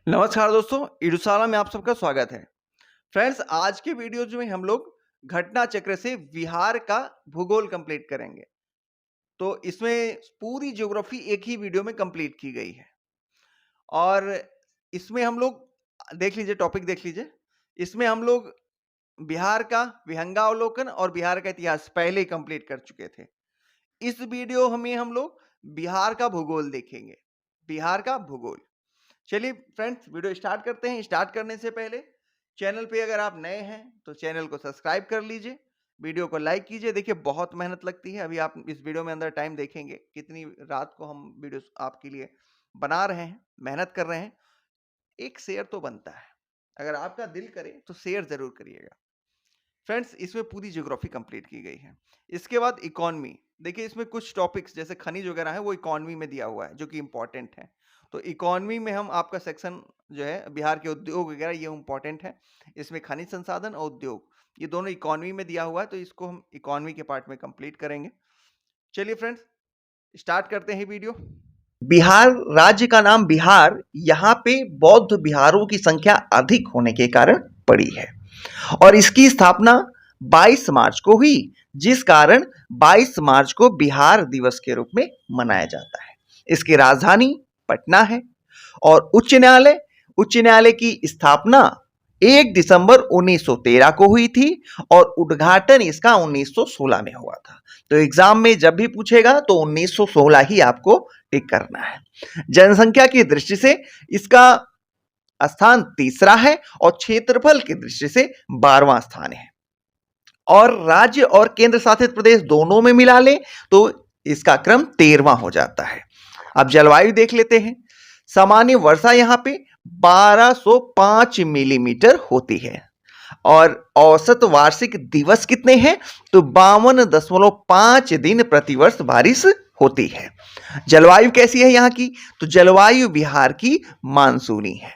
नमस्कार दोस्तों, ईडुसाला में आप सबका स्वागत है। फ्रेंड्स, आज के वीडियोज में हम लोग घटना चक्र से बिहार का भूगोल कंप्लीट करेंगे। तो इसमें पूरी ज्योग्राफी एक ही वीडियो में कंप्लीट की गई है और इसमें हम लोग देख लीजिए, टॉपिक देख लीजिए। इसमें हम लोग बिहार का विहंगावलोकन और बिहार का इतिहास पहले ही कंप्लीट कर चुके थे। इस वीडियो में हम लोग बिहार का भूगोल देखेंगे, बिहार का भूगोल। चलिए फ्रेंड्स, वीडियो स्टार्ट करते हैं। स्टार्ट करने से पहले चैनल पे अगर आप नए हैं तो चैनल को सब्सक्राइब कर लीजिए, वीडियो को लाइक कीजिए। देखिए, बहुत मेहनत लगती है। अभी आप इस वीडियो में अंदर टाइम देखेंगे, कितनी रात को हम वीडियो आपके लिए बना रहे हैं, मेहनत कर रहे हैं। एक शेयर तो बनता है, अगर आपका दिल करे तो शेयर जरूर करिएगा। फ्रेंड्स, इसमें पूरी ज्योग्राफी कंप्लीट की गई है। इसके बाद इकोनॉमी देखिए, इसमें कुछ टॉपिक्स जैसे खनिज वगैरह है वो इकोनॉमी में दिया हुआ है, जो कि इंपॉर्टेंट है। तो इकोनॉमी में हम आपका सेक्शन जो है बिहार के उद्योग वगैरह, ये इंपॉर्टेंट है। इसमें खनिज संसाधन और उद्योग, ये दोनों इकोनॉमी में दिया हुआ है, तो इसको हम इकोनॉमी के पार्ट में कंप्लीट करेंगे। चलिए फ्रेंड्स, स्टार्ट करते हैं वीडियो। बिहार राज्य का नाम बिहार यहाँ पे बौद्ध बिहारों की संख्या अधिक होने के कारण पड़ी है और इसकी स्थापना 22 मार्च को हुई, जिस कारण 22 मार्च को बिहार दिवस के रूप में मनाया जाता है। इसकी राजधानी पटना है और उच्च न्यायालय की स्थापना 1 दिसंबर 1913 को हुई थी और उद्घाटन इसका 1916 में हुआ था। तो एग्जाम में जब भी पूछेगा तो 1916 ही आपको टिक करना है। जनसंख्या की दृष्टि से इसका स्थान तीसरा है और क्षेत्रफल की दृष्टि से 12वां स्थान है। और राज्य और केंद्र शासित प्रदेश दोनों में मिला लें तो इसका क्रम 13वां हो जाता है। अब जलवायु देख लेते हैं। सामान्य वर्षा यहाँ पे 1205 मिलीमीटर होती है और औसत वार्षिक दिवस कितने हैं तो 52.5 दिन प्रतिवर्ष बारिश होती है। जलवायु कैसी है यहाँ की तो जलवायु बिहार की मानसूनी है।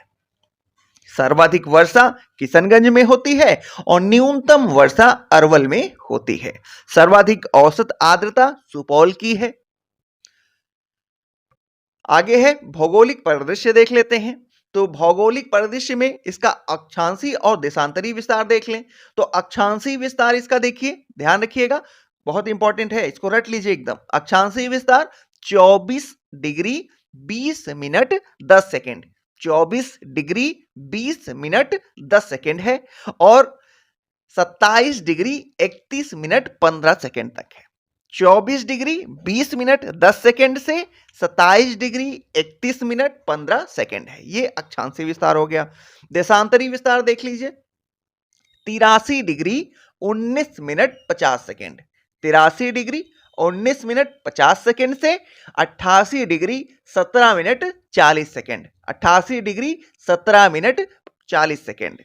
सर्वाधिक वर्षा किशनगंज में होती है और न्यूनतम वर्षा अरवल में होती है। सर्वाधिक औसत आर्द्रता सुपौल की है। आगे है भौगोलिक परिदृश्य देख लेते हैं। तो भौगोलिक परिदृश्य में इसका अक्षांशीय और देशांतरी विस्तार देख लें। तो अक्षांशीय विस्तार इसका देखिए, ध्यान रखिएगा, बहुत इंपॉर्टेंट है, इसको रट लीजिए एकदम। अक्षांशीय विस्तार 24 degree 20 minute 10 second, 24 degree 20 minute 10 second है और 27 डिग्री 31 मिनट 15 सेकेंड तक है। 24 डिग्री 20 मिनट 10 सेकेंड से 27 डिग्री 31 मिनट 15 सेकेंड है। ये अक्षांशीय विस्तार हो गया। देशांतरी विस्तार देख लीजिए, 83 degree 19 minute 50 second, 83 degree 19 minute 50 second से 88 degree 17 minute 40 second, 88 degree 17 minute 40 second.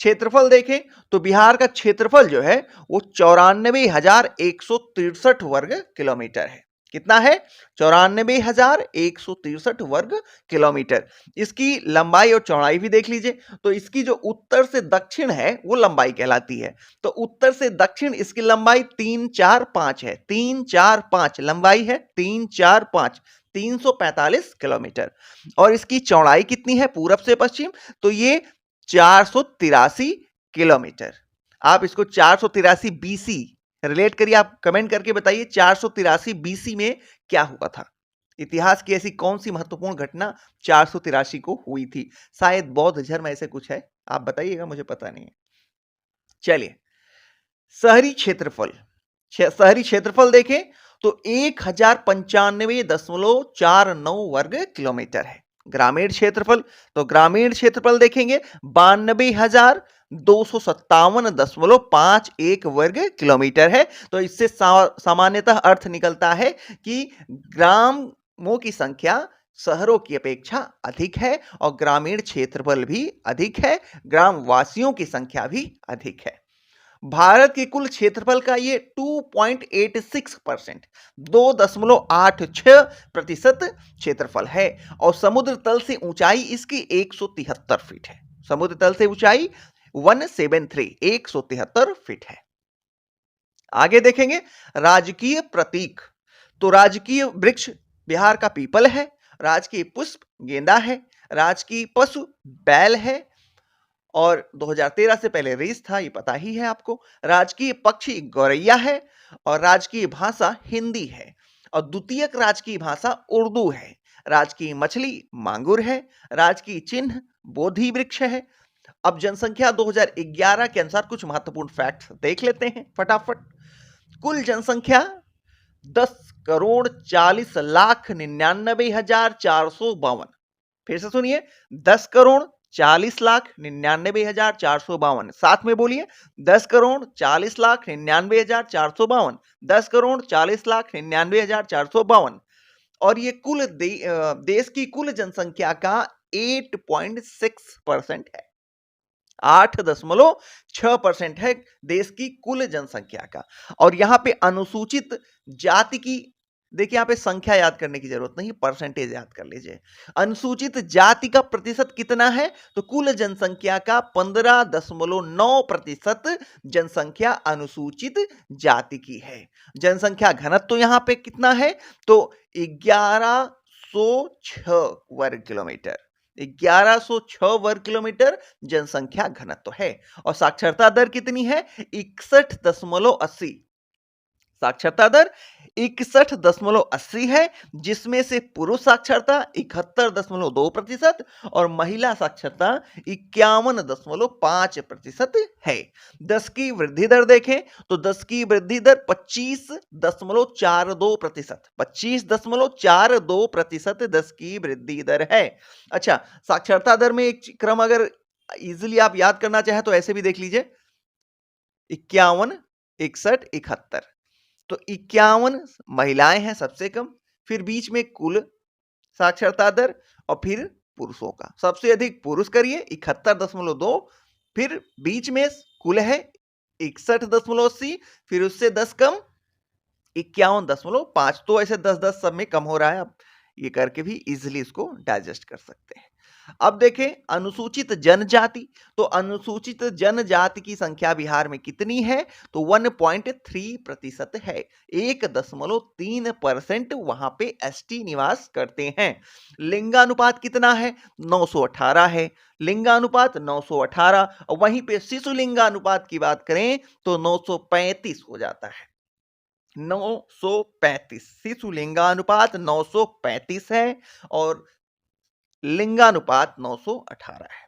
क्षेत्रफल देखें तो बिहार का क्षेत्रफल जो है वो 94,163 वर्ग किलोमीटर है। कितना है 94,163 वर्ग किलोमीटर। इसकी लंबाई और चौड़ाई भी देख लीजिए। तो इसकी जो उत्तर से दक्षिण है वो लंबाई कहलाती है। तो उत्तर से दक्षिण इसकी लंबाई 345 है, 345 लंबाई है, 345 345 किलोमीटर। और इसकी चौड़ाई कितनी है पूरब से पश्चिम तो ये 483 किलोमीटर। आप इसको 483 बीसी रिलेट करिए, आप कमेंट करके बताइए 483 बीसी में क्या हुआ था। इतिहास की ऐसी कौन सी महत्वपूर्ण घटना 483 को हुई थी। शायद बौद्ध धर्म ऐसे कुछ है, आप बताइएगा, मुझे पता नहीं है। चलिए, शहरी क्षेत्रफल, शहरी क्षेत्रफल देखें तो 1095.49 वर्ग किलोमीटर है। ग्रामीण क्षेत्रफल, तो ग्रामीण क्षेत्रफल देखेंगे 92,257.51 वर्ग किलोमीटर है। तो इससे सामान्यतः अर्थ निकलता है कि ग्रामों की संख्या शहरों की अपेक्षा अधिक है और ग्रामीण क्षेत्रफल भी अधिक है, ग्रामवासियों की संख्या भी अधिक है। भारत के कुल क्षेत्रफल का ये 2.86%, 2.86% क्षेत्रफल है और समुद्र तल से ऊंचाई इसकी 173 फीट है। समुद्र तल से ऊंचाई 173 फीट है। आगे देखेंगे राजकीय प्रतीक। तो राजकीय वृक्ष बिहार का पीपल है, राजकीय पुष्प गेंदा है, राजकीय पशु बैल है और 2013 से पहले रीछ था, ये पता ही है आपको। राजकीय पक्षी गौरैया है और राजकीय भाषा हिंदी है और द्वितीयक राजकीय भाषा उर्दू है। राजकीय मछली मांगुर है। राजकीय चिन्ह बोधि वृक्ष है। अब जनसंख्या 2011 के अनुसार कुछ महत्वपूर्ण फैक्ट्स देख लेते हैं फटाफट। कुल जनसंख्या 10,40,99,452। फिर से सुनिए, 10,40,99,452। साथ में बोलिए, 10,40,99,452। 10,40,99,452। और ये कुल देश की कुल जनसंख्या का 8.6% है। 8.6% है देश की कुल जनसंख्या का। और यहां पे अनुसूचित जाति की, देखिए यहां पे संख्या याद करने की जरूरत नहीं, परसेंटेज याद कर लीजिए। अनुसूचित जाति का प्रतिशत कितना है? तो कुल जनसंख्या का 15.9% जनसंख्या अनुसूचित जाति की है। जनसंख्या घनत्व तो यहां पे कितना है? तो 1106 वर्ग किलोमीटर। 1106 वर्ग किलोमीटर जनसंख्या घनत्व है। और साक्षरता दर कितनी है? 61.80। साक्षरता दर 61.80 है, जिसमें से पुरुष साक्षरता 71.2% और महिला साक्षरता 51.5% है। 10 की वृद्धि दर देखें तो 10 की वृद्धि दर 25.42%। 25.42% 10 की वृद्धि दर है। अच्छा, साक्षरता दर में एक क्रम अगर इजिली आप याद करना चाहें तो ऐसे भी देख लीजिए, 51, 61, 71। तो 51 महिलाएं हैं सबसे कम, फिर बीच में कुल साक्षरता दर और फिर पुरुषों का सबसे अधिक पुरुष करिए 71.2, फिर बीच में कुल है 61.80, फिर उससे 10 कम 51.5। तो ऐसे 10-10 सब में कम हो रहा है। आप ये करके भी इजिली इसको डाइजेस्ट कर सकते हैं। अब देखें अनुसूचित जनजाति। तो अनुसूचित जनजाति की संख्या बिहार में कितनी है? तो 1.3% है। 1.3% वहां पे एसटी निवास करते हैं। लिंगानुपात कितना है? 918 है। लिंगानुपात 918। और वहीं पे शिशु लिंगानुपात की बात करें तो 935 हो जाता है। 935 शिशु लिंगानुपात 935 है और लिंगानुपात 918 है।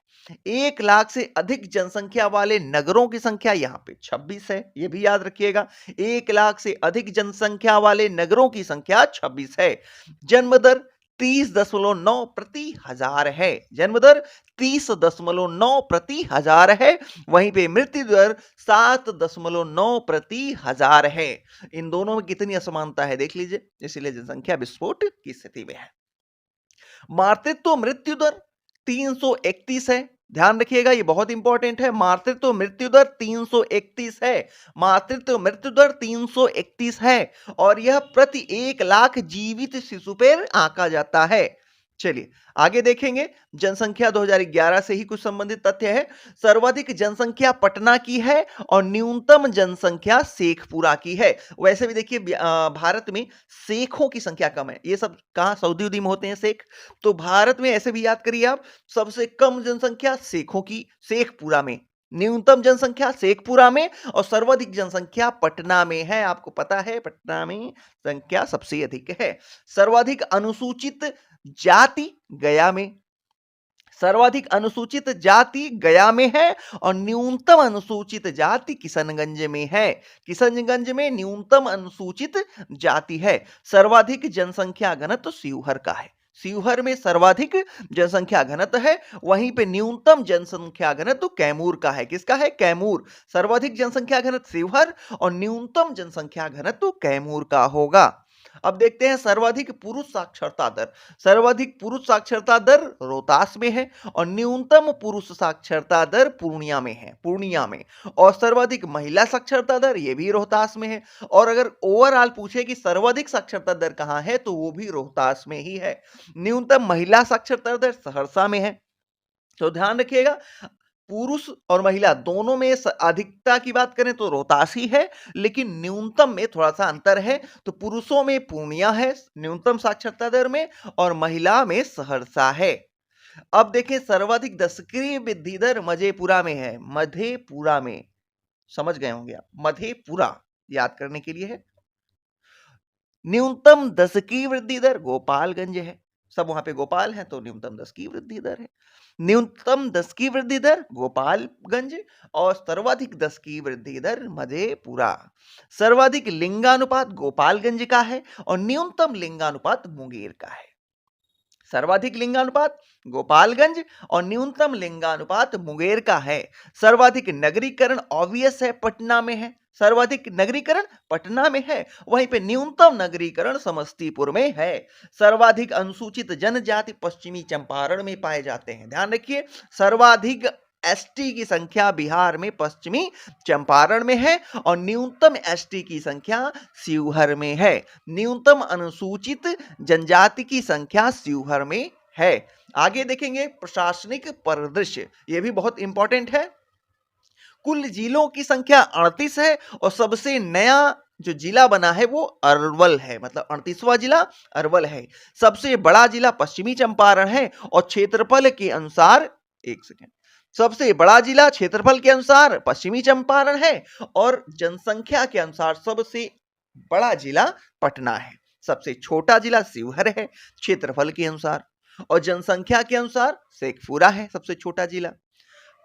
1 लाख से अधिक जनसंख्या वाले नगरों की संख्या यहां पे 26 है, यह भी याद रखिएगा। 1 लाख से अधिक जनसंख्या वाले नगरों की संख्या 26 है। जन्म दर 30.9 प्रति हजार है। जन्म दर 30.9 प्रति हजार है। वहीं पे मृत्यु दर 7.9 प्रति हजार है। इन दोनों में कितनी असमानता है देख लीजिए, इसीलिए जनसंख्या विस्फोट की स्थिति में है। मातृत्व मृत्यु दर 331 है। ध्यान रखिएगा, ये बहुत इंपॉर्टेंट है। मातृत्व मृत्यु दर 331 है। मातृत्व मृत्यु दर 331 है और यह प्रति 1 लाख जीवित शिशु पर आंका जाता है। चलिए आगे देखेंगे। जनसंख्या 2011 से ही कुछ संबंधित तथ्य है। सर्वाधिक जनसंख्या पटना की है और न्यूनतम जनसंख्या शेखपुरा की है। वैसे भी देखिए भारत में शेखों की संख्या कम है। ये सब कहां? सऊदी उदी में होते हैं शेख। तो भारत में ऐसे भी याद करिए आप, सबसे कम जनसंख्या शेखों की शेखपुरा में, न्यूनतम जनसंख्या शेखपुरा में और सर्वाधिक जनसंख्या पटना में है। आपको पता है पटना में संख्या सबसे अधिक है। सर्वाधिक अनुसूचित जाति गया में, सर्वाधिक अनुसूचित जाति गया में है और न्यूनतम अनुसूचित जाति किशनगंज में है। किशनगंज में न्यूनतम अनुसूचित जाति है। सर्वाधिक जनसंख्या घनत्व शिवहर का है। शिवहर में सर्वाधिक जनसंख्या घनत्व है। वहीं पे न्यूनतम जनसंख्या घनत्व कैमूर का है। किसका है? कैमूर। सर्वाधिक जनसंख्या घनत्व शिवहर और न्यूनतम जनसंख्या घनत्व कैमूर का होगा। अब देखते हैं सर्वाधिक पुरुष साक्षरता दर। सर्वाधिक पुरुष साक्षरता दर रोहतास में है और न्यूनतम पुरुष साक्षरता दर पूर्णिया में है। पूर्णिया में। और सर्वाधिक महिला साक्षरता दर ये भी रोहतास में है। और अगर ओवरऑल पूछे कि सर्वाधिक साक्षरता दर कहां है तो वो भी रोहतास में ही है। न्यूनतम महिला साक्षरता दर सहरसा में है। तो ध्यान रखिएगा, पुरुष और महिला दोनों में अधिकता की बात करें तो रोहतास ही है, लेकिन न्यूनतम में थोड़ा सा अंतर है। तो पुरुषों में पूर्णिया है न्यूनतम साक्षरता दर में और महिला में सहरसा है। अब देखें सर्वाधिक दशकीय वृद्धि दर मधेपुरा में है, मधेपुरा में, समझ गए होंगे आप, मधेपुरा याद करने के लिए है। न्यूनतम दशकीय वृद्धि दर गोपालगंज है, सब वहां पे गोपाल हैं तो न्यूनतम दशकीय वृद्धि दर है। न्यूनतम दशकीय वृद्धि दर गोपालगंज और सर्वाधिक दशकीय वृद्धि दर मधेपुरा। सर्वाधिक लिंगानुपात गोपालगंज का है और न्यूनतम लिंगानुपात मुंगेर का है। सर्वाधिक लिंगानुपात गोपालगंज और न्यूनतम लिंगानुपात मुंगेर का है। सर्वाधिक नगरीकरण ऑब्वियस है पटना में है, सर्वाधिक नगरीकरण पटना में है, वहीं पे न्यूनतम नगरीकरण समस्तीपुर में है। सर्वाधिक अनुसूचित जनजाति पश्चिमी चंपारण में पाए जाते हैं, ध्यान रखिए, सर्वाधिक एसटी की संख्या बिहार में पश्चिमी चंपारण में है और न्यूनतम एसटी की संख्या शिवहर में है। न्यूनतम अनुसूचित जनजाति की संख्या शिवहर में है। आगे देखेंगे प्रशासनिक परिदृश्य, यह भी बहुत इंपॉर्टेंट है। कुल जिलों की संख्या 38 है और सबसे नया जो जिला बना है वो अरवल है, मतलब 38वां जिला अरवल है। सबसे बड़ा जिला पश्चिमी चंपारण है और क्षेत्रफल के अनुसार, एक सेकेंड, सबसे बड़ा जिला क्षेत्रफल के अनुसार पश्चिमी चंपारण है और जनसंख्या के अनुसार सबसे बड़ा जिला पटना है। सबसे छोटा जिला शिवहर है क्षेत्रफल के अनुसार और जनसंख्या के अनुसार शेखपुरा है सबसे छोटा जिला।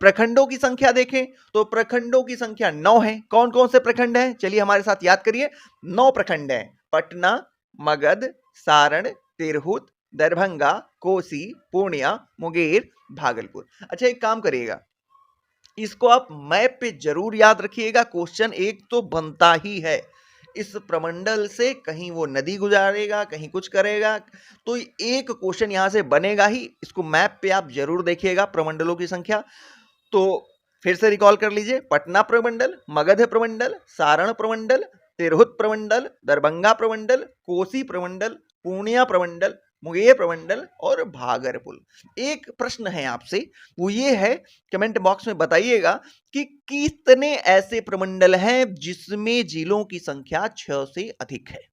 प्रखंडों की संख्या देखें तो प्रखंडों की संख्या 9 है। कौन कौन से प्रखंड हैं, चलिए हमारे साथ याद करिए। 9 प्रखंड हैं, पटना, मगध, सारण, तिरहुत, दरभंगा, कोसी, पूर्णिया, मुंगेर, भागलपुर। अच्छा एक काम करिएगा, इसको आप मैप पे जरूर याद रखिएगा, क्वेश्चन एक तो बनता ही है। इस प्रमंडल से कहीं वो नदी गुजारेगा, कहीं कुछ करेगा, तो एक क्वेश्चन यहां से बनेगा ही। इसको मैप पे आप जरूर देखिएगा प्रमंडलों की संख्या। तो फिर से रिकॉल कर लीजिए, पटना प्रमंडल, मगध प्रमंडल, सारण प्रमंडल, तिरहुत प्रमंडल, दरभंगा प्रमंडल, कोसी प्रमंडल, पूर्णिया प्रमंडल, मुंगेर प्रमंडल और भागलपुर। एक प्रश्न है आपसे, वो ये है, कमेंट बॉक्स में बताइएगा कि कितने ऐसे प्रमंडल हैं जिसमें जिलों की संख्या 6 से अधिक है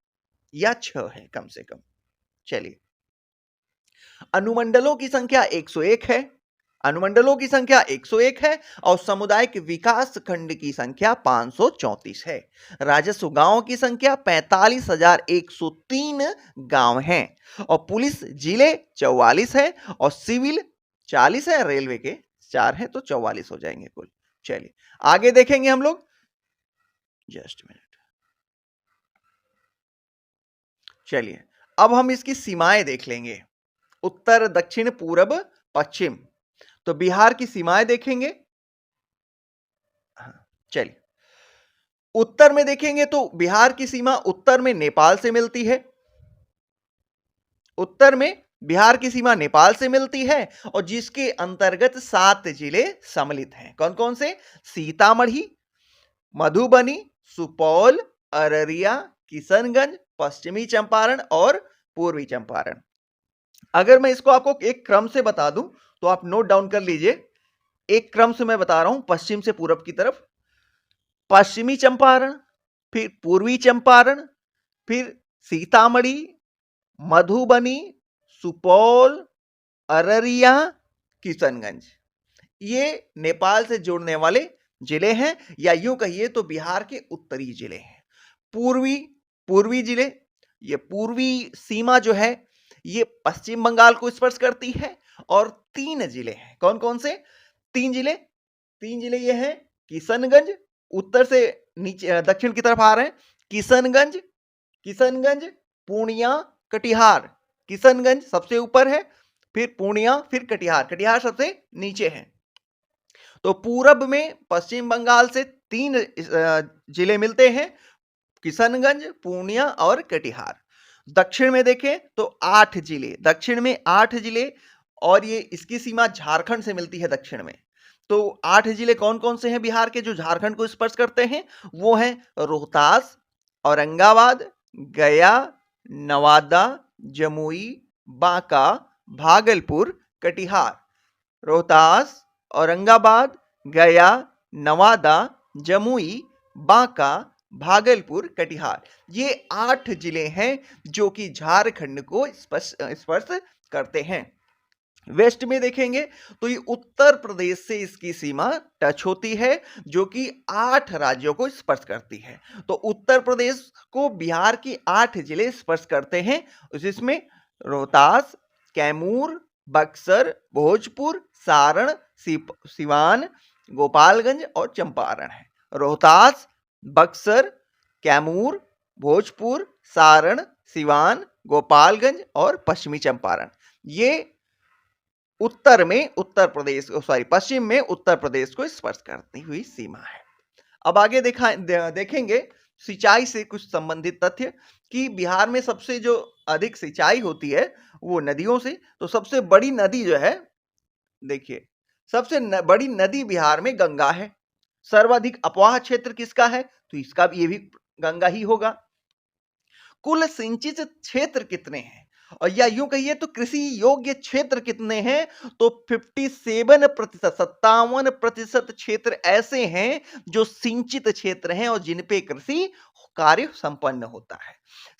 या 6 है कम से कम। चलिए, अनुमंडलों की संख्या 101 है, अनुमंडलों की संख्या 101 है और सामुदायिक विकास खंड की संख्या 534 है। राजस्व गांवों की संख्या 45,103 गांव हैं और पुलिस जिले 44 है और सिविल 40 है, रेलवे के 4 है, तो 44 हो जाएंगे कुल। चलिए आगे देखेंगे हम लोग, जस्ट मिनट। चलिए अब हम इसकी सीमाएं देख लेंगे, उत्तर, दक्षिण, पूरब, पश्चिम। तो बिहार की सीमाएं देखेंगे। चलिए, उत्तर में देखेंगे तो बिहार की सीमा उत्तर में नेपाल से मिलती है, उत्तर में बिहार की सीमा नेपाल से मिलती है और जिसके अंतर्गत 7 जिले सम्मिलित हैं। कौन कौन से? सीतामढ़ी, मधुबनी, सुपौल, अररिया, किशनगंज, पश्चिमी चंपारण और पूर्वी चंपारण। अगर मैं इसको आपको एक क्रम से बता दूं तो आप नोट डाउन कर लीजिए। एक क्रम से मैं बता रहा हूं, पश्चिम से पूरब की तरफ पश्चिमी चंपारण, फिर पूर्वी चंपारण, फिर सीतामढ़ी, मधुबनी, सुपौल, अररिया, किशनगंज। ये नेपाल से जोड़ने वाले जिले हैं या यूं कहिए तो बिहार के उत्तरी जिले हैं। पूर्वी जिले, ये पूर्वी सीमा जो है ये पश्चिम बंगाल को स्पर्श करती है और 3 जिले हैं। कौन कौन से? 3 जिले, 3 जिले ये हैं किशनगंज, उत्तर से नीचे दक्षिण की तरफ आ रहे हैं, किशनगंज, पूर्णिया, कटिहार। किशनगंज सबसे ऊपर है, फिर पूर्णिया, फिर कटिहार सबसे नीचे है। तो पूरब में पश्चिम बंगाल से 3 जिले मिलते हैं, किशनगंज, पूर्णिया और कटिहार। दक्षिण में देखें तो 8 जिले, दक्षिण में 8 जिले और ये इसकी सीमा झारखंड से मिलती है दक्षिण में। तो 8 जिले कौन कौन से हैं बिहार के जो झारखंड को स्पर्श करते हैं? वो हैं रोहतास, औरंगाबाद, गया, नवादा, जमुई, बांका, भागलपुर, कटिहार। रोहतास, औरंगाबाद, गया, नवादा, जमुई, बांका, भागलपुर, कटिहार, ये 8 जिले हैं जो कि झारखंड को स्पर्श करते हैं। वेस्ट में देखेंगे तो ये उत्तर प्रदेश से इसकी सीमा टच होती है, जो कि 8 राज्यों को स्पर्श करती है। तो उत्तर प्रदेश को बिहार की 8 जिले स्पर्श करते हैं, जिसमें रोहतास, कैमूर, बक्सर, भोजपुर, सारण, सिवान, गोपालगंज और चंपारण है। रोहतास, बक्सर, कैमूर, भोजपुर, सारण, सिवान, गोपालगंज और पश्चिमी चंपारण, ये उत्तर में उत्तर प्रदेश पश्चिम में उत्तर प्रदेश को स्पर्श करती हुई सीमा है। अब आगे देखेंगे सिंचाई से कुछ संबंधित तथ्य कि बिहार में सबसे जो अधिक सिंचाई होती है वो नदियों से। तो सबसे बड़ी नदी जो है, देखिए, बड़ी नदी बिहार में गंगा है। सर्वाधिक अपवाह क्षेत्र किसका है? तो इसका भी, ये भी गंगा ही होगा। कुल सिंचित क्षेत्र कितने हैं, और या यूं कहिए तो कृषि योग्य क्षेत्र कितने हैं? तो 57%, 57% क्षेत्र ऐसे हैं जो सिंचित क्षेत्र हैं और जिन पे कृषि कार्य संपन्न होता है।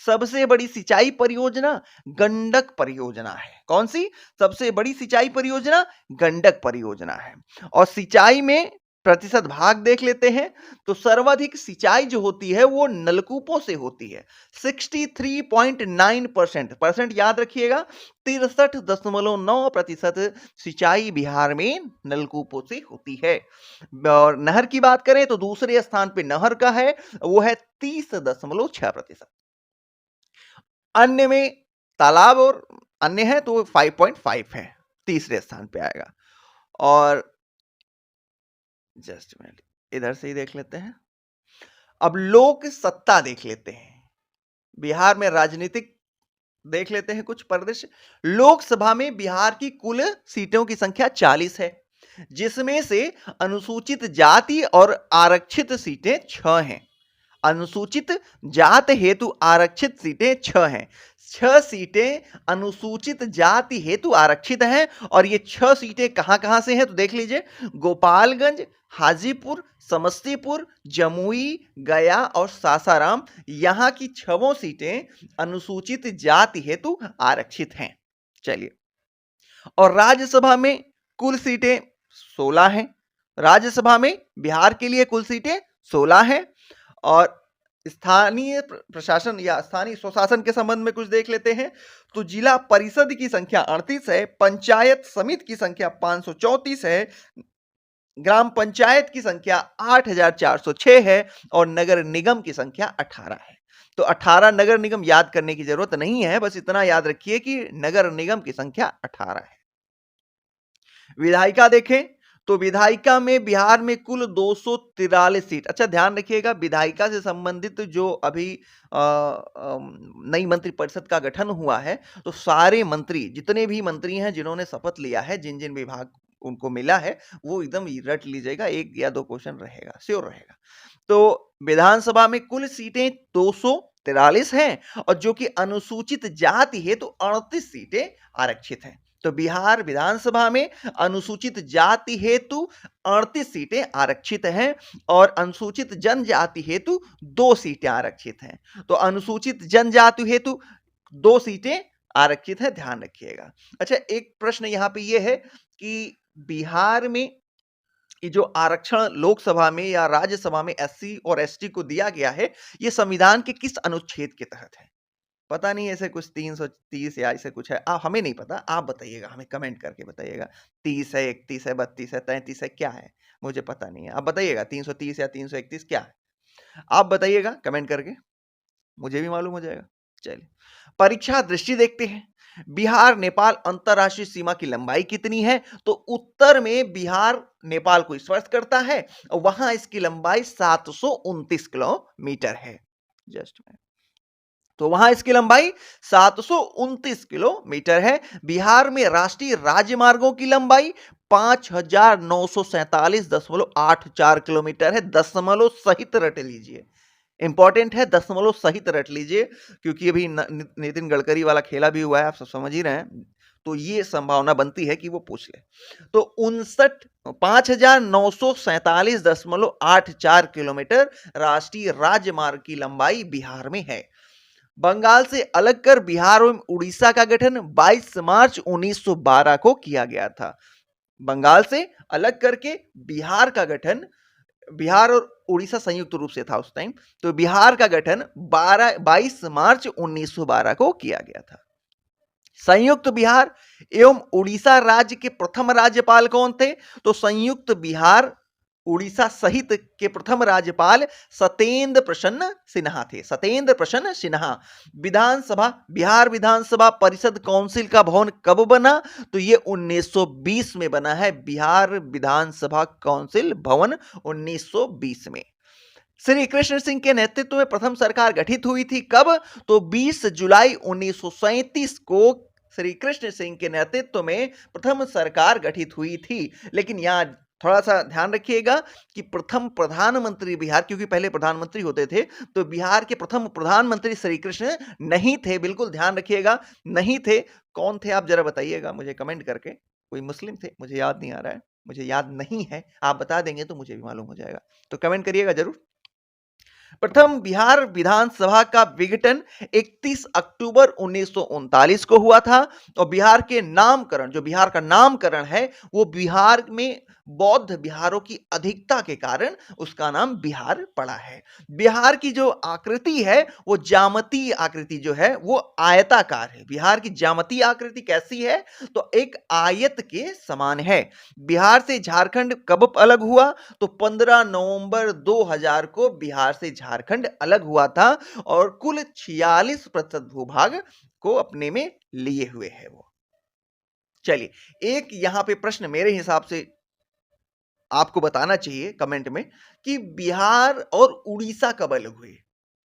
सबसे बड़ी सिंचाई परियोजना गंडक परियोजना है। कौन सी सबसे बड़ी सिंचाई परियोजना? गंडक परियोजना है। और सिंचाई में प्रतिशत भाग देख लेते हैं तो सर्वाधिक सिंचाई जो होती है वो नलकूपों से होती है। 63.9%, परसेंट याद रखिएगा, 63.9% सिंचाई बिहार में नलकूपों से होती है। और नहर की बात करें तो दूसरे स्थान पे नहर का है, वो है 30.6%। अन्य में तालाब और अन्य है तो 5.5 है, तीसरे स्थान पे आएगा। और जस्ट मिनट, इधर से ही देख लेते हैं। अब लोक सत्ता देख लेते हैं, बिहार में राजनीतिक देख लेते हैं कुछ परिदृश्य। लोकसभा में बिहार की कुल सीटों की संख्या 40 है, जिसमें से अनुसूचित जाति और आरक्षित सीटें 6 हैं। अनुसूचित जाति हेतु आरक्षित सीटें 6 हैं। 6 सीटें अनुसूचित जाति हेतु आरक्षित हैं, और ये 6 सीटें कहां से हैं तो देख लीजिए, गोपालगंज, हाजीपुर, समस्तीपुर, जमुई, गया और सासाराम, यहां की 6 सीटें अनुसूचित जाति हेतु आरक्षित हैं। चलिए, और राज्यसभा में कुल सीटें 16 हैं। राज्यसभा में बिहार के लिए कुल सीटें 16 हैं। और स्थानीय प्रशासन या स्थानीय स्वशासन के संबंध में कुछ देख लेते हैं तो जिला परिषद की संख्या 38 है, पंचायत समिति की संख्या 534 है, ग्राम पंचायत की संख्या 8406 है, और नगर निगम की संख्या 18 है। तो 18 नगर निगम याद करने की जरूरत नहीं है, बस इतना याद रखिए कि नगर निगम की संख्या 18 है। विधायिका देखें तो विधायिका में बिहार में कुल 243 सीट। अच्छा, ध्यान रखिएगा, विधायिका से संबंधित जो अभी नई मंत्रिपरिषद का गठन हुआ है, तो सारे मंत्री, जितने भी मंत्री हैं जिन्होंने शपथ लिया है, जिन जिन विभाग उनको मिला है, वो एकदम रट लीजिएगा, 1 या 2 क्वेश्चन रहेगा, श्योर रहेगा। तो विधानसभा में कुल सीटें 243 हैं, और जो कि अनुसूचित जाति है तो 38 सीटें आरक्षित हैं। तो बिहार विधानसभा में अनुसूचित जाति हेतु 38 सीटें आरक्षित हैं, और अनुसूचित जनजाति हेतु 2 सीटें आरक्षित हैं। तो अनुसूचित जनजाति हेतु 2 सीटें आरक्षित है, ध्यान रखिएगा। अच्छा, एक प्रश्न यहां पे ये है कि बिहार में ये जो आरक्षण लोकसभा में या राज्यसभा में एससी और एसटी को दिया गया है, ये संविधान के किस अनुच्छेद के तहत है? पता नहीं, ऐसे कुछ 330 या ऐसे कुछ है, हमें नहीं पता, आप बताइएगा, हमें कमेंट करके बताइएगा। 30 है, 31 है, 32 है, 33 है, क्या है? मुझे पता नहीं है, आप बताइएगा 330 या 331 क्या है? आप बताइएगा कमेंट करके, मुझे भी मालूम हो जाएगा। चलिए, परीक्षा दृष्टि देखते हैं। बिहार नेपाल अंतरराष्ट्रीय सीमा की लंबाई कितनी है? तो उत्तर में बिहार नेपाल को स्पर्श करता है, और वहां इसकी लंबाई 729 किलोमीटर है। जस्ट तो वहां इसकी लंबाई 729 किलोमीटर है। बिहार में राष्ट्रीय राजमार्गों की लंबाई 5947.84 किलोमीटर है। दशमलव सहित रट लीजिए, इंपॉर्टेंट है, दशमलव सहित रट लीजिए, क्योंकि अभी नितिन गडकरी वाला खेला भी हुआ है, आप सब समझ ही रहे हैं, तो ये संभावना बनती है कि वो पूछ ले। तो 5947.84 किलोमीटर राष्ट्रीय राजमार्ग की लंबाई बिहार में है। बंगाल से अलग कर बिहार एवं उड़ीसा का गठन 22 मार्च 1912 को किया गया था। बंगाल से अलग करके बिहार का गठन, बिहार और उड़ीसा संयुक्त रूप से था उस टाइम, तो बिहार का गठन 22 मार्च 1912 को किया गया था। संयुक्त बिहार एवं उड़ीसा राज्य के प्रथम राज्यपाल कौन थे? तो संयुक्त बिहार उड़ीसा सहित के प्रथम राज्यपाल सत्येंद्र प्रसन्न सिन्हा थे। सत्येंद्र प्रसन्न सिन्हा। विधानसभा, बिहार विधानसभा परिषद काउंसिल का भवन कब बना? तो ये 1920 में बना है। बिहार विधानसभा काउंसिल भवन 1920 में। श्री कृष्ण सिंह के नेतृत्व में प्रथम सरकार गठित हुई थी कब? तो 20 जुलाई 1937 को श्री कृष्ण सिंह के नेतृत्व में प्रथम सरकार गठित हुई थी। लेकिन यहां थोड़ा सा ध्यान रखिएगा कि प्रथम प्रधानमंत्री बिहार, क्योंकि पहले प्रधानमंत्री होते थे, तो बिहार के प्रथम प्रधानमंत्री श्री कृष्ण नहीं थे। बिल्कुल ध्यान रखिएगा, नहीं थे। कौन थे आप जरा बताइएगा मुझे कमेंट करके। कोई मुस्लिम थे, मुझे याद नहीं आ रहा है, मुझे याद नहीं है। आप बता देंगे तो मुझे भी मालूम हो जाएगा, तो कमेंट करिएगा जरूर। प्रथम बिहार विधानसभा का विघटन 31 अक्टूबर 1939 को हुआ था और बिहार के नामकरण, जो बिहार का नामकरण है, वो बिहार में बौद्ध बिहारों की अधिकता के कारण उसका नाम बिहार पड़ा है। बिहार की जो आकृति है वो ज्यामितीय आकृति जो है वो आयताकार है। बिहार की ज्यामितीय आकृति कैसी है? तो एक आयत के समान है। बिहार से झारखंड कब अलग हुआ? तो 15 नवंबर 2000 को बिहार से झारखंड अलग हुआ था और कुल 46% भूभाग को अपने में लिए हुए है वो। चलिए, एक यहां पे प्रश्न मेरे हिसाब से आपको बताना चाहिए कमेंट में कि बिहार और उड़ीसा कब अलग हुए।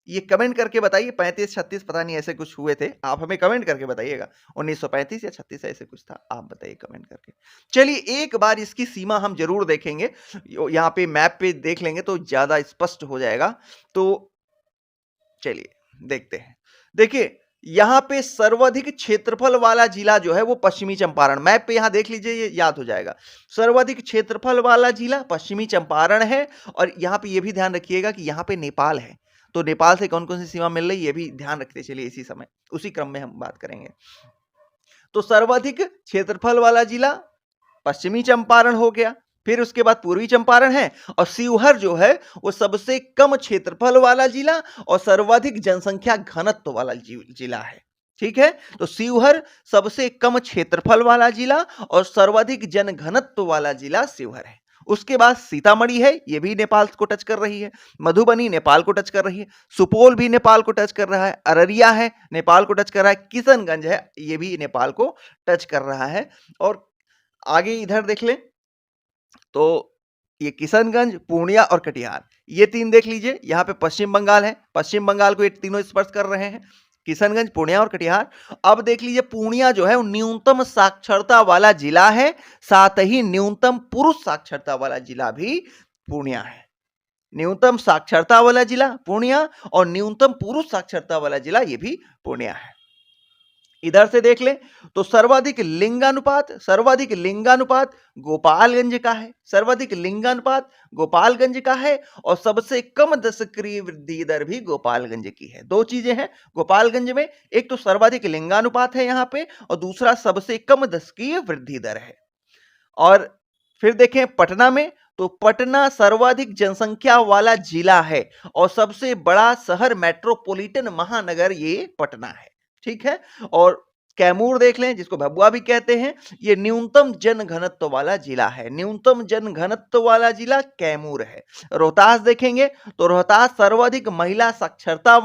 ये कमेंट करके बताइए। 35-36 पता नहीं ऐसे कुछ हुए थे, आप हमें कमेंट करके बताइएगा। 1935 या 36 ऐसे कुछ था, आप बताइए कमेंट करके। चलिए, एक बार इसकी सीमा हम जरूर देखेंगे, यहाँ पे मैप पे देख लेंगे तो ज्यादा स्पष्ट हो जाएगा। तो चलिए देखते हैं। देखिए, यहां पे सर्वाधिक क्षेत्रफल वाला जिला जो है वो पश्चिमी चंपारण, मैप पे यहां देख लीजिए, ये याद हो जाएगा। सर्वाधिक क्षेत्रफल वाला जिला पश्चिमी चंपारण है। और यहां पे ये भी ध्यान रखिएगा कि यहां पे नेपाल है, तो नेपाल से कौन कौन सी सीमा मिल रही है ये भी ध्यान रखते चलिए। इसी समय उसी क्रम में हम बात करेंगे। तो सर्वाधिक क्षेत्रफल वाला जिला पश्चिमी चंपारण हो गया, फिर उसके बाद पूर्वी चंपारण है, और शिवहर जो है वो सबसे कम क्षेत्रफल वाला जिला और सर्वाधिक जनसंख्या घनत्व वाला जिला है। ठीक है, तो शिवहर सबसे कम क्षेत्रफल वाला जिला और सर्वाधिक जनघनत्व वाला जिला शिवहर है। उसके बाद सीतामढ़ी है, ये भी नेपाल को टच कर रही है। मधुबनी नेपाल को टच कर रही है। सुपौल भी नेपाल को टच कर रहा है। अररिया है, नेपाल को टच कर रहा है। किशनगंज है, ये भी नेपाल को टच कर रहा है। और आगे इधर देख लें तो ये किशनगंज, पूर्णिया और कटिहार, ये तीन देख लीजिए। यहाँ पे पश्चिम बंगाल है, पश्चिम बंगाल को ये तीनों स्पर्श कर रहे हैं, किशनगंज, पूर्णिया और कटिहार। अब देख लीजिए, पूर्णिया जो है वो न्यूनतम साक्षरता वाला जिला है, साथ ही न्यूनतम पुरुष साक्षरता वाला जिला भी पूर्णिया है। न्यूनतम साक्षरता वाला जिला पूर्णिया और न्यूनतम पुरुष साक्षरता वाला जिला ये भी पूर्णिया है। इधर से देख लें तो सर्वाधिक लिंगानुपात गोपालगंज का है। सर्वाधिक लिंगानुपात गोपालगंज का है और सबसे कम दशकीय वृद्धि दर भी गोपालगंज की है। दो चीजें हैं गोपालगंज में, एक तो सर्वाधिक लिंगानुपात है यहां पे और दूसरा सबसे कम दशकीय वृद्धि दर है। और फिर देखें पटना में, तो पटना सर्वाधिक जनसंख्या वाला जिला है और सबसे बड़ा शहर मेट्रोपॉलिटन महानगर ये पटना है। ठीक है, और कैमूर देख लें, जिसको भभुआ भी कहते हैं, ये न्यूनतम जनघनत्व वाला जिला है। न्यूनतम जनघनत्व वाला जिला कैमूर है। रोहतास देखेंगे तो रोहतास सर्वाधिक महिला साक्षरता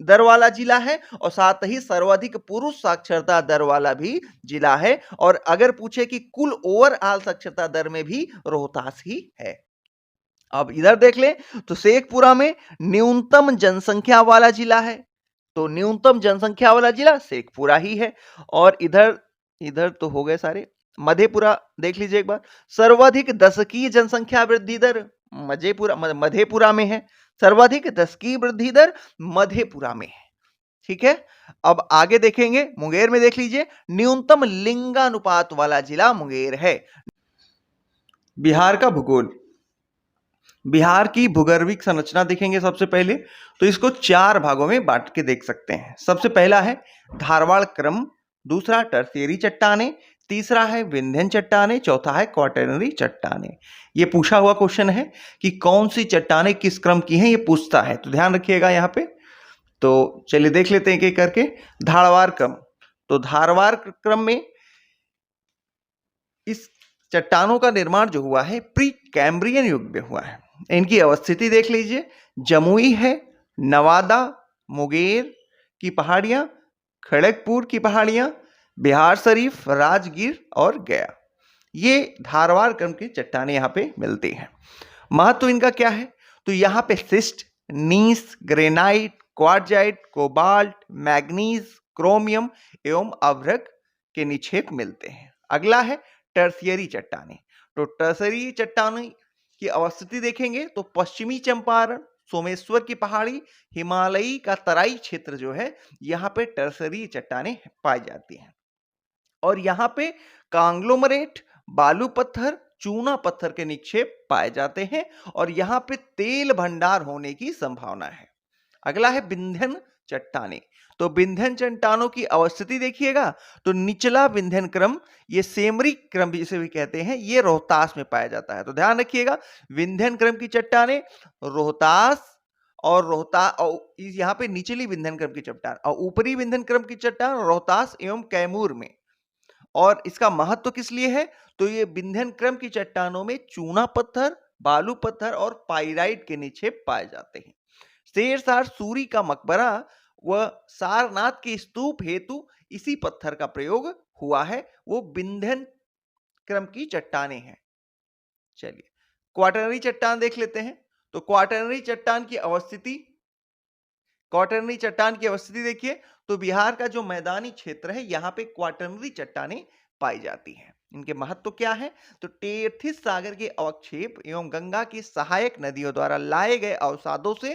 दर वाला जिला है और साथ ही सर्वाधिक पुरुष साक्षरता दर वाला भी जिला है। और अगर पूछे कि कुल ओवरऑल साक्षरता दर में भी रोहतास ही है। अब इधर देख लें तो शेखपुरा में न्यूनतम जनसंख्या वाला जिला है, तो न्यूनतम जनसंख्या वाला जिला शेखपुरा ही है। और इधर तो हो गए सारे। मधेपुरा देख लीजिए एक बार, सर्वाधिक दशकीय जनसंख्या वृद्धि दर मधेपुरा में है। सर्वाधिक दशकीय वृद्धि दर मधेपुरा में है। ठीक है, अब आगे देखेंगे मुंगेर में देख लीजिए, न्यूनतम लिंगानुपात वाला जिला मुंगेर है। बिहार का भूगोल। बिहार की भूगर्भिक संरचना देखेंगे सबसे पहले, तो इसको 4 भागों में बांट के देख सकते हैं। सबसे पहला है धारवाड़ क्रम, दूसरा टर्शियरी चट्टानें, तीसरा है विंध्यन चट्टानें, चौथा है क्वाटरनरी चट्टानें। ये पूछा हुआ क्वेश्चन है कि कौन सी चट्टानें किस क्रम की हैं, ये पूछता है, तो ध्यान रखिएगा यहाँ पे। तो चलिए देख लेते हैं एक-एक करके। धारवाड़ क्रम, तो धारवाड़ क्रम में इस चट्टानों का निर्माण जो हुआ है प्री कैम्ब्रियन युग में हुआ है। इनकी अवस्थिति देख लीजिए, जमुई है, नवादा, मुंगेर की पहाड़ियां, खड़गपुर की पहाड़ियां, बिहार शरीफ, राजगीर और गया, ये धारवाड़ क्रम की चट्टानें यहाँ पे मिलती हैं। महत्व इनका क्या है, तो यहाँ पे schist, gneiss, granite, quartzite, cobalt, manganese, chromium एवं अभ्रक के निक्षेप मिलते हैं। अगला है टर्शियरी चट्टानें, तो टर्शियरी चट्टानें की अवस्थिति देखेंगे तो पश्चिमी चंपारण, सोमेश्वर की पहाड़ी, हिमालयी का तराई क्षेत्र जो है, यहाँ पे टर्शियरी चट्टानें पाई जाती हैं। और यहाँ पे कांग्लोमरेट, बालू पत्थर, चूना पत्थर के निक्षेप पाए जाते हैं और यहाँ पे तेल भंडार होने की संभावना है। अगला है विंध्यन चट्टानें, तो विंध्यन चट्टानों की अवस्थिति देखिएगा, तो निचला विंध्यन क्रम, ये सेमरी क्रम जिसे भी कहते हैं, ये रोहतास में पाया जाता है। तो ध्यान रखिएगा, विंध्यन क्रम की चट्टानें रोहतास और यहाँ पे निचली विंध्यन क्रम की चट्टान और ऊपरी विंध्यन क्रम की चट्टान रोहतास एवं कैमूर में। और इसका महत्व किस लिए है, तो ये विंध्यन क्रम की चट्टानों में चूना पत्थर, बालू पत्थर और पाइराइट के निक्षेप पाए जाते हैं। शेरशाह सूरी का मकबरा व सारनाथ के स्तूप हेतु इसी पत्थर का प्रयोग हुआ है, वो विंध्यन क्रम की चट्टानें हैं। चलिए क्वाटरनरी चट्टान देख लेते हैं, तो क्वाटरनरी चट्टान की अवस्थिति देखिए, तो बिहार का जो मैदानी क्षेत्र है, यहाँ पे क्वाटरनरी चट्टानें पाई जाती हैं। इनके महत्व क्या है, तो टेथिस सागर के अवक्षेप एवं गंगा की सहायक नदियों द्वारा लाए गए अवसादों से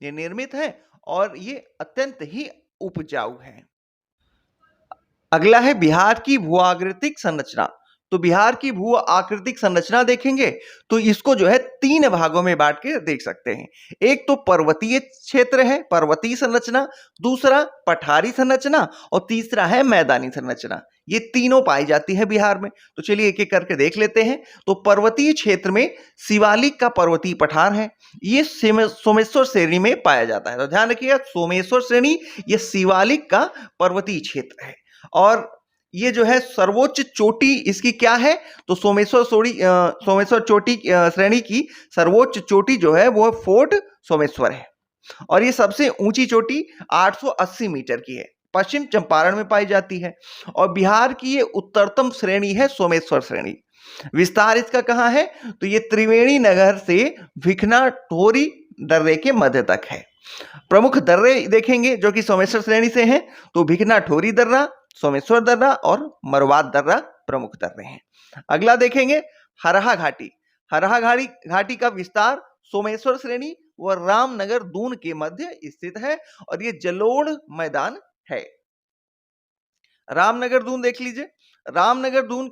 ये निर्मित है और ये अत्यंत ही उपजाऊ है। अगला है बिहार की भू-आकृतिक संरचना, तो बिहार की भू आकृतिक संरचना देखेंगे तो इसको जो है 3 भागों में बांट के देख सकते हैं। एक तो पर्वतीय क्षेत्र है, पर्वतीय संरचना, दूसरा पठारी संरचना और तीसरा है मैदानी संरचना। ये तीनों पाई जाती है बिहार में। तो चलिए एक एक करके देख लेते हैं। तो पर्वतीय क्षेत्र में शिवालिक का पर्वतीय पठार है, ये सोमेश्वर श्रेणी में पाया जाता है। तो ध्यान रखिएगा, सोमेश्वर श्रेणी ये शिवालिक का पर्वतीय क्षेत्र है और ये जो है सर्वोच्च चोटी इसकी क्या है, तो सोमेश्वर चोटी श्रेणी की सर्वोच्च चोटी जो है वो फोर्ट सोमेश्वर है और ये सबसे ऊंची चोटी 880 मीटर की है, पश्चिम चंपारण में पाई जाती है और बिहार की ये उत्तरतम श्रेणी है सोमेश्वर श्रेणी। विस्तार इसका कहाँ है, तो ये त्रिवेणी नगर से भिखनाठोरी दर्रे के मध्य तक है। प्रमुख दर्रे देखेंगे जो कि सोमेश्वर श्रेणी से हैं, तो भिखनाठोरी दर्रा, सोमेश्वर दर्रा और मरवाद दर्रा प्रमुख दर्रे हैं। अगला देखेंगे हरहा घाटी, घाटी का विस्तार सोमेश्वर श्रेणी व रामनगर दून के मध्य स्थित है और ये जलोढ़ मैदान है। रामनगर दून देख लीजिए, रामनगर दून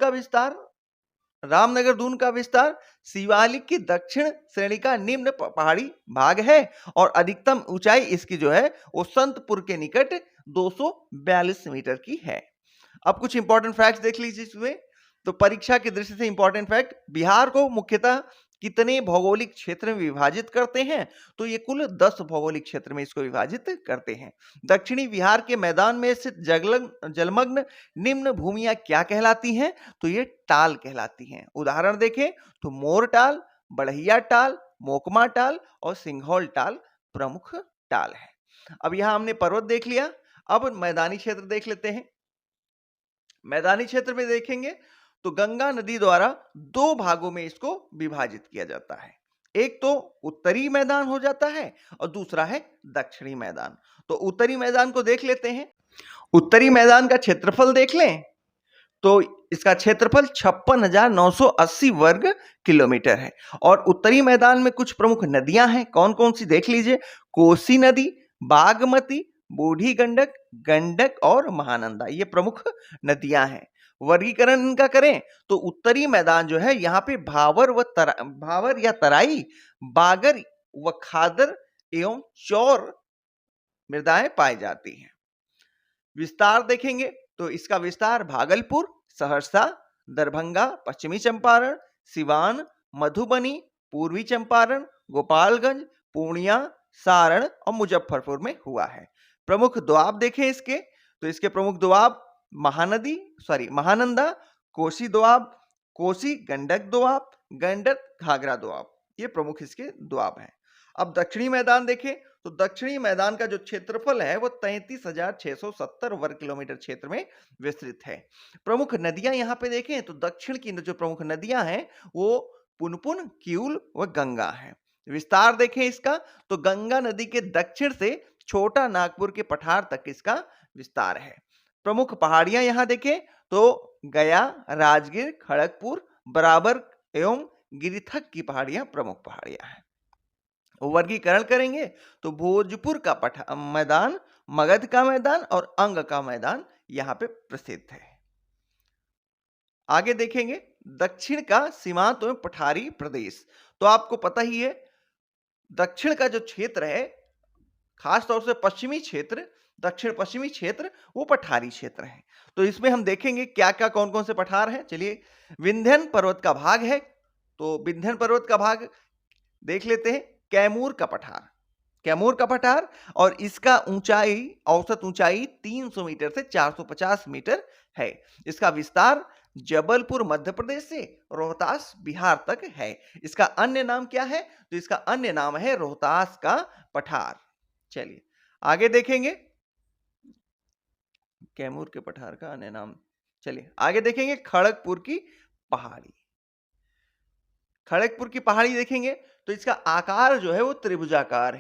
का विस्तार शिवालिक की दक्षिण श्रेणी का निम्न पहाड़ी भाग है और अधिकतम ऊंचाई इसकी जो है वो संतपुर के निकट 242 मीटर की है। अब कुछ इंपॉर्टेंट फैक्ट्स देख लीजिए इसमें। तो परीक्षा की दृष्टि से इंपॉर्टेंट फैक्ट, बिहार को मुख्यतः कितने भौगोलिक क्षेत्र में विभाजित करते हैं, तो ये कुल 10 भौगोलिक क्षेत्र में इसको विभाजित करते हैं। दक्षिणी बिहार के मैदान में स्थित जलमग्न निम्न भूमियां क्या कहलाती हैं, तो ये टाल कहलाती हैं। उदाहरण देखें तो मोर टाल, बढ़िया टाल, मोकमा टाल और सिंघौल टाल प्रमुख टाल है। अब यहां हमने पर्वत देख लिया, अब मैदानी क्षेत्र देख लेते हैं। मैदानी क्षेत्र में देखेंगे तो गंगा नदी द्वारा 2 भागों में इसको विभाजित किया जाता है। एक तो उत्तरी मैदान हो जाता है और दूसरा है दक्षिणी मैदान। तो उत्तरी मैदान को देख लेते हैं। उत्तरी मैदान का क्षेत्रफल देख लें तो इसका क्षेत्रफल 56,980 वर्ग किलोमीटर है और उत्तरी मैदान में कुछ प्रमुख नदियां हैं, कौन कौन सी देख लीजिए। कोसी नदी, बागमती, बूढ़ी गंडक, गंडक और महानंदा, ये प्रमुख नदियां हैं। वर्गीकरण इनका करें तो उत्तरी मैदान जो है यहाँ पे भावर या तराई, बागर व खादर एवं चौर मृदाएं पाई जाती हैं। विस्तार देखेंगे तो इसका विस्तार भागलपुर, सहरसा, दरभंगा, पश्चिमी चंपारण, सिवान, मधुबनी, पूर्वी चंपारण, गोपालगंज, पूर्णिया, सारण और मुजफ्फरपुर में हुआ है। प्रमुख दोआब देखें इसके तो इसके प्रमुख दोआब महानंदा, कोसी दोआब, कोसी गंडक दोआब, गंडक घाघरा दोआब, ये प्रमुख इसके दोआब हैं। अब दक्षिणी मैदान देखें तो दक्षिणी मैदान का जो क्षेत्रफल है वो 33,670 वर्ग किलोमीटर क्षेत्र में विस्तृत है। प्रमुख नदियां यहां पे देखें तो दक्षिण की जो प्रमुख नदियां हैं वो पुनपुन, किऊल व गंगा है। विस्तार देखें इसका तो गंगा नदी के दक्षिण से छोटा नागपुर के पठार तक इसका विस्तार है। प्रमुख पहाड़ियां यहां देखें तो गया, राजगीर, खड़गपुर, बराबर एवं गिरिथक की पहाड़ियां प्रमुख पहाड़ियां हैं। वर्गीकरण करेंगे तो भोजपुर का मैदान, मगध का मैदान और अंग का मैदान यहां पे प्रसिद्ध है। आगे देखेंगे दक्षिण का सीमांत एवं पठारी प्रदेश। तो आपको पता ही है दक्षिण का जो क्षेत्र है, खासतौर से पश्चिमी क्षेत्र, दक्षिण पश्चिमी क्षेत्र, वो पठारी क्षेत्र है। तो इसमें हम देखेंगे क्या क्या कौन कौन से पठार हैं। चलिए, विंध्यन पर्वत का भाग है तो विंध्यन पर्वत का भाग देख लेते हैं। कैमूर का पठार और इसका औसत ऊंचाई 300 मीटर से 450 मीटर है। इसका विस्तार जबलपुर मध्य प्रदेश से रोहतास बिहार तक है। इसका अन्य नाम क्या है तो इसका अन्य नाम है रोहतास का पठार। चलिए आगे देखेंगे कैमूर के पठार का अन्य नाम। चलिए आगे देखेंगे खड़गपुर की पहाड़ी देखेंगे तो इसका आकार जो है वो त्रिभुजाकार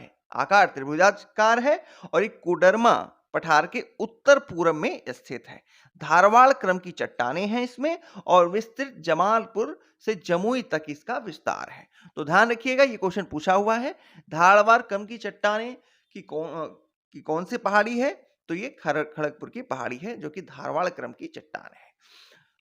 है और एक कोडरमा पठार के उत्तर पूर्व में स्थित है। धारवाड़ क्रम की चट्टानें हैं इसमें और विस्तृत जमालपुर से जमुई तक इसका विस्तार है। तो ध्यान रखिएगा, ये क्वेश्चन पूछा हुआ है। धारवाड़ क्रम की चट्टानें की कौन सी पहाड़ी है तो ये खड़गपुर की पहाड़ी है जो कि धारवाड़ क्रम की चट्टान है।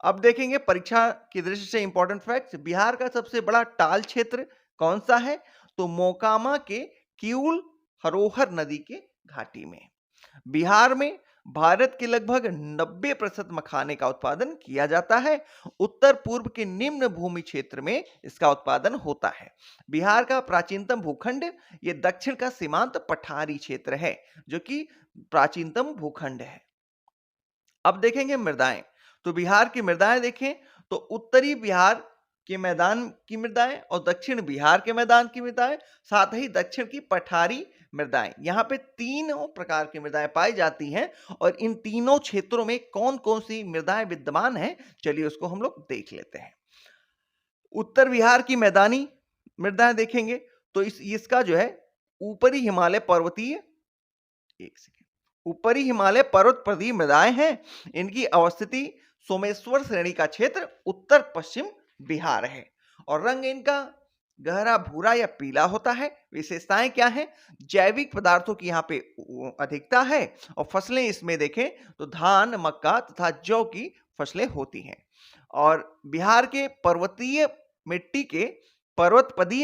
अब देखेंगे परीक्षा की दृष्टि से इंपॉर्टेंट फैक्ट्स। बिहार का सबसे बड़ा टाल क्षेत्र कौन सा है तो मोकामा के किऊल हरोहर नदी के घाटी में। बिहार में भारत के लगभग 90% मखाने का उत्पादन किया जाता है। उत्तर पूर्व के निम्न भूमि क्षेत्र में इसका उत्पादन होता है। बिहार का प्राचीनतम भूखंड ये दक्षिण का सीमांत पठारी क्षेत्र है जो कि प्राचीनतम भूखंड है। अब देखेंगे मृदाएं। तो बिहार की मृदाएं देखें तो उत्तरी बिहार के मैदान की मृदाएं और दक्षिण बिहार के मैदान की मृदाएं, साथ ही दक्षिण की पठारी मृदाएं। यहाँ पे तीनों प्रकार की मृदाएं पाई जाती हैं और इन तीनों क्षेत्रों में कौन कौन सी मृदाएं विद्यमान हैं चलिए उसको हम लोग देख लेते हैं। उत्तर बिहार की मैदानी मृदाएं देखेंगे तो इसका जो है ऊपरी हिमालय पर्वत प्रदेश मृदाएं हैं। इनकी अवस्थिति सोमेश्वर श्रेणी का क्षेत्र उत्तर पश्चिम बिहार है और रंग इनका गहरा भूरा या पीला होता है। विशेषताएं क्या हैं? जैविक पदार्थों की यहाँ पे अधिकता है और फसलें इसमें देखें तो धान, मक्का तथा जौ की फसलें होती हैं। और बिहार के पर्वतपदीय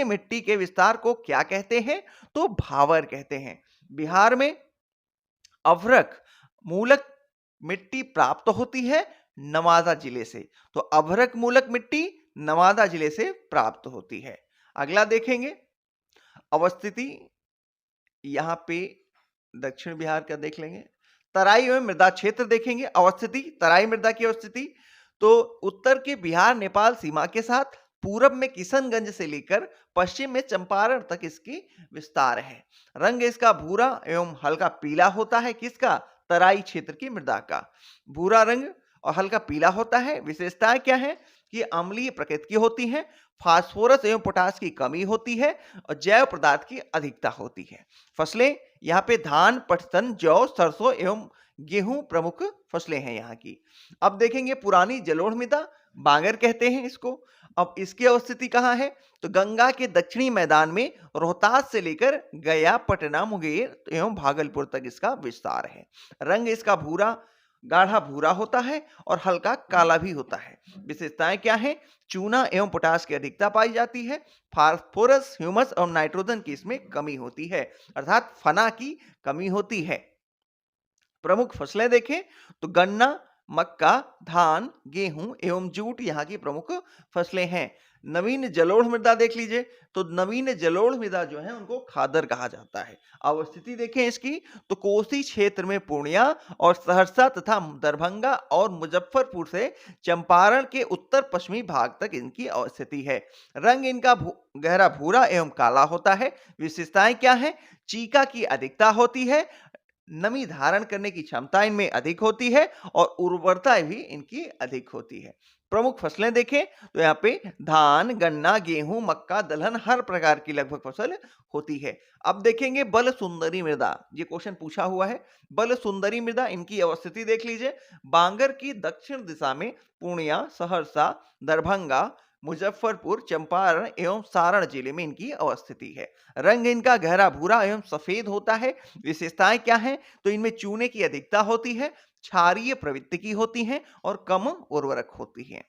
मिट्टी के विस्तार को क्या कहते हैं तो भावर कहते हैं। बिहार में अभ्रक मूलक मिट्टी प्राप्त होती है नवादा जिले से। तो अभ्रक मूलक मिट्टी नवादा जिले से प्राप्त होती है। अगला देखेंगे अवस्थिति, यहां पे दक्षिण बिहार का देख लेंगे। तराई एवं मृदा क्षेत्र देखेंगे। अवस्थिति, तराई मृदा की अवस्थिति तो उत्तर के बिहार नेपाल सीमा के साथ पूरब में किशनगंज से लेकर पश्चिम में चंपारण तक इसकी विस्तार है। रंग इसका भूरा एवं हल्का पीला होता है। किसका? तराई क्षेत्र की मृदा का भूरा रंग और हल्का पीला होता है। विशेषताएं क्या है कि अम्लीय प्रकृति की होती है, फास्फोरस एवं पोटास की कमी होती है और जैव पदार्थ की अधिकता होती है। फसलें यहाँ पे धान, पटसन, जौ, सरसों एवं गेहूं प्रमुख फसलें हैं यहाँ की। अब देखेंगे पुरानी जलोढ़ मृदा, बांगर कहते हैं इसको। अब इसकी अवस्थिति कहाँ है तो गंगा के दक्षिणी मैदान में रोहतास से लेकर गया, पटना, मुंगेर एवं भागलपुर तक इसका विस्तार है। रंग इसका भूरा गाढ़ा भूरा होता है और हल्का काला भी होता है। विशेषताएं क्या हैं? चूना एवं पोटास की अधिकता पाई जाती है। फास्फोरस, ह्यूमस और नाइट्रोजन की इसमें कमी होती है, अर्थात फना की कमी होती है। प्रमुख फसलें देखें तो गन्ना, मक्का, धान, गेहूं एवं जूट यहाँ की प्रमुख फसलें हैं। नवीन जलोढ़ मृदा देख लीजिए, तो नवीन जलोढ़ मृदा जो है उनको खादर कहा जाता है। अवस्थिति देखें इसकी, तो कोसी क्षेत्र में पूर्णिया और सहरसा तथा दरभंगा और मुजफ्फरपुर से चंपारण के उत्तर पश्चिमी भाग तक इनकी अवस्थिति है। रंग इनका गहरा भूरा एवं काला होता है। विशेषताएं क्या है? चीका की अधिकता होती है, नमी धारण करने की क्षमता इनमें अधिक होती है और उर्वरता भी इनकी अधिक होती है। प्रमुख फसलें देखें तो यहाँ पे धान, गन्ना, गेहूं, मक्का, दलहन हर प्रकार की लगभग फसल होती है। अब देखेंगे बल सुंदरी मृदा, ये क्वेश्चन पूछा हुआ है। बल सुंदरी मृदा, इनकी अवस्थिति देख लीजिए। बांगर की दक्षिण दिशा में पूर्णिया, सहरसा, दरभंगा, मुजफ्फरपुर, चंपारण एवं सारण जिले में इनकी अवस्थिति है। रंग इनका गहरा भूरा एवं सफेद होता है। विशेषताएं क्या हैं? तो इनमें चूने की अधिकता होती है, क्षारीय प्रवृत्ति की होती हैं और कम उर्वरक होती हैं।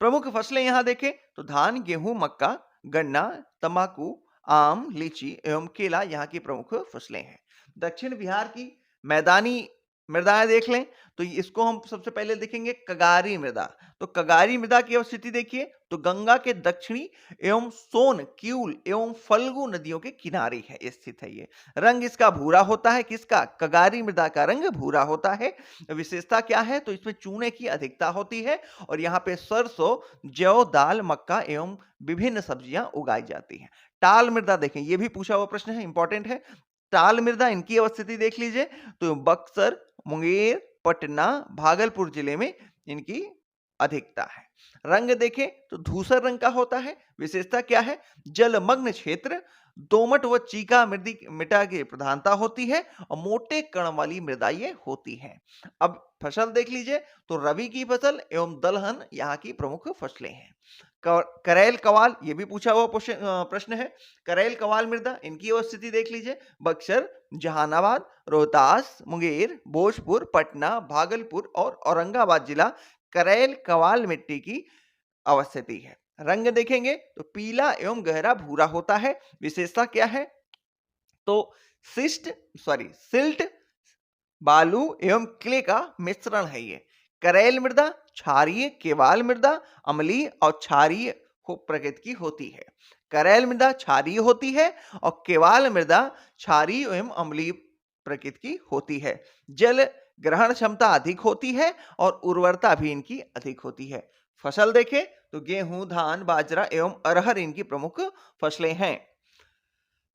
प्रमुख फसलें यहां देखें तो धान, गेहूं, मक्का, गन्ना, तंबाकू, आम, लीची एवं केला यहाँ की प्रमुख फसलें हैं। दक्षिण बिहार की मैदानी मृदाएं देख लें तो इसको हम सबसे पहले देखेंगे कगारी मृदा। तो कगारी मृदा की अवस्थिति देखिए, तो गंगा के दक्षिणी एवं सोन, क्यूल एवं फल्गु नदियों के किनारे है स्थित है ये। रंग इसका भूरा होता है। किसका? कगारी मृदा का रंग भूरा होता है। विशेषता क्या है? तो इसमें चूने की अधिकता होती है और यहाँ पे सरसों, जौ, दाल, मक्का एवं विभिन्न सब्जियां उगाई जाती हैं। टाल मृदा देखें, ये भी पूछा हुआ प्रश्न है, इंपॉर्टेंट है। टाल मृदा, इनकी अवस्थिति देख लीजिए, तो बक्सर, मुंगेर, पटना, भागलपुर जिले में इनकी अधिकता है। रंग देखें तो धूसर रंग का होता है। विशेषता क्या है? जलमग्न क्षेत्र, दोमट व चीका मृदा की प्रधानता होती है और मोटे कण वाली मृदा ये होती है। अब फसल देख लीजिए, तो रबी की फसल एवं दलहन यहाँ की प्रमुख फसलें हैं। करेल कवाल, ये भी पूछा हुआ प्रश्न है। करेल कवाल मृदा, इनकी अवस्थिति देख लीजिए। बक्सर, जहानाबाद, रोहतास, मुंगेर, भोजपुर, पटना, भागलपुर और औरंगाबाद जिला करेल कवाल मिट्टी की अवस्थिति है। रंग देखेंगे तो पीला एवं गहरा भूरा होता है। विशेषता क्या है? तो सिल्ट, बालू एवं क्ले का मिश्रण है ये। करेल मृदा क्षारीय, केवाल मृदा अम्लीय और क्षारीय प्रकृति की होती है। करेल मृदा क्षारीय होती है और केवाल मृदा क्षारीय एवं अम्लीय प्रकृति की होती है। जल ग्रहण क्षमता अधिक होती है और उर्वरता भी इनकी अधिक होती है। फसल देखें तो गेहूं, धान, बाजरा एवं अरहर इनकी प्रमुख फसलें हैं।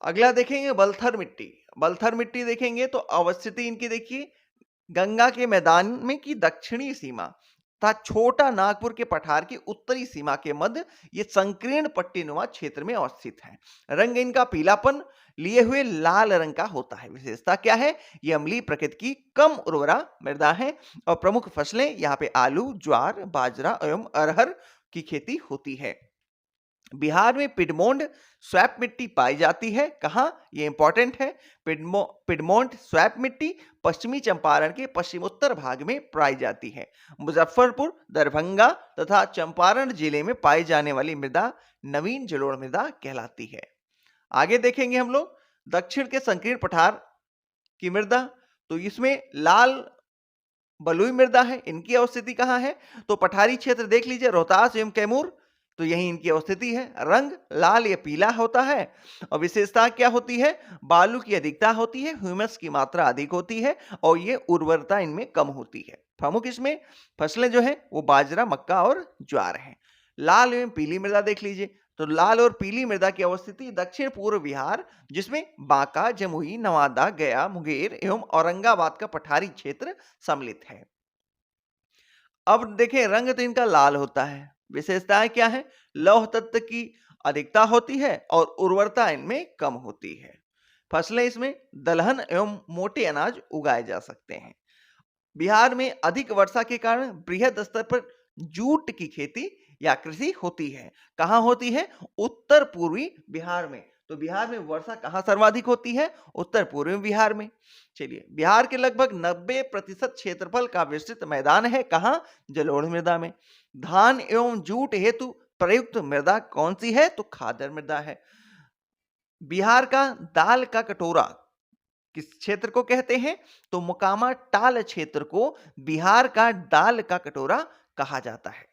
अगला देखेंगे बलथर मिट्टी। बलथर मिट्टी देखेंगे तो अवस्थिति इनकी देखिए, गंगा के मैदान में की दक्षिणी सीमा तथा छोटा नागपुर के पठार की उत्तरी सीमा के मध्य ये संकीर्ण पट्टीनुमा क्षेत्र में अवस्थित है। रंग इनका पीलापन लिए हुए लाल रंग का होता है। विशेषता क्या है? ये अम्लीय प्रकृति की कम उर्वरा मृदा है और प्रमुख फसलें यहाँ पे आलू, ज्वार, बाजरा एवं अरहर की खेती होती है। बिहार में पिडमोंट स्वैप मिट्टी पाई जाती है। कहाँ? ये इंपॉर्टेंट है। पिडमोंट स्वैप मिट्टी पश्चिमी चंपारण के पश्चिमोत्तर भाग में पाई जाती है। मुजफ्फरपुर, दरभंगा तथा चंपारण जिले में पाई जाने वाली मृदा नवीन जलोढ़ मृदा कहलाती है। आगे देखेंगे हम लोग दक्षिण के संकीर्ण पठार की मृदा। तो इसमें लाल बलुई मृदा है। इनकी अवस्थिति कहाँ है? तो पठारी क्षेत्र देख लीजिए, रोहतास एवं कैमूर, तो यही इनकी अवस्थिति है। रंग लाल या पीला होता है और विशेषता क्या होती है? बालू की अधिकता होती है, ह्यूमस की मात्रा अधिक होती है और ये उर्वरता इनमें कम होती है। प्रमुख इसमें फसलें जो है वो बाजरा, मक्का और ज्वार है। लाल एवं पीली मृदा देख लीजिए, तो लाल और पीली मृदा की अवस्थिति दक्षिण पूर्व बिहार, जिसमें बांका, जमुई, नवादा, गया, मुंगेर एवं औरंगाबाद का पठारी क्षेत्र सम्मिलित है। अब देखें रंग तो इनका लाल होता है। विशेषताएं क्या है? लौह तत्व की अधिकता होती है और उर्वरता इनमें कम होती है। फसलें इसमें दलहन एवं मोटे अनाज उगाए जा सकते हैं। बिहार में अधिक वर्षा के कारण बृहद स्तर पर जूट की खेती या कृषि होती है। कहाँ होती है? उत्तर पूर्वी बिहार में। तो बिहार में वर्षा कहाँ सर्वाधिक होती है? उत्तर पूर्वी बिहार में। चलिए, बिहार के लगभग 90% क्षेत्रफल का विस्तृत मैदान है कहाँ? जलोढ़ मृदा में। धान एवं जूट हेतु प्रयुक्त मृदा कौन सी है? तो खादर मृदा है। बिहार का दाल का कटोरा किस क्षेत्र को कहते हैं? तो मोकामा टाल क्षेत्र को बिहार का दाल का कटोरा कहा जाता है।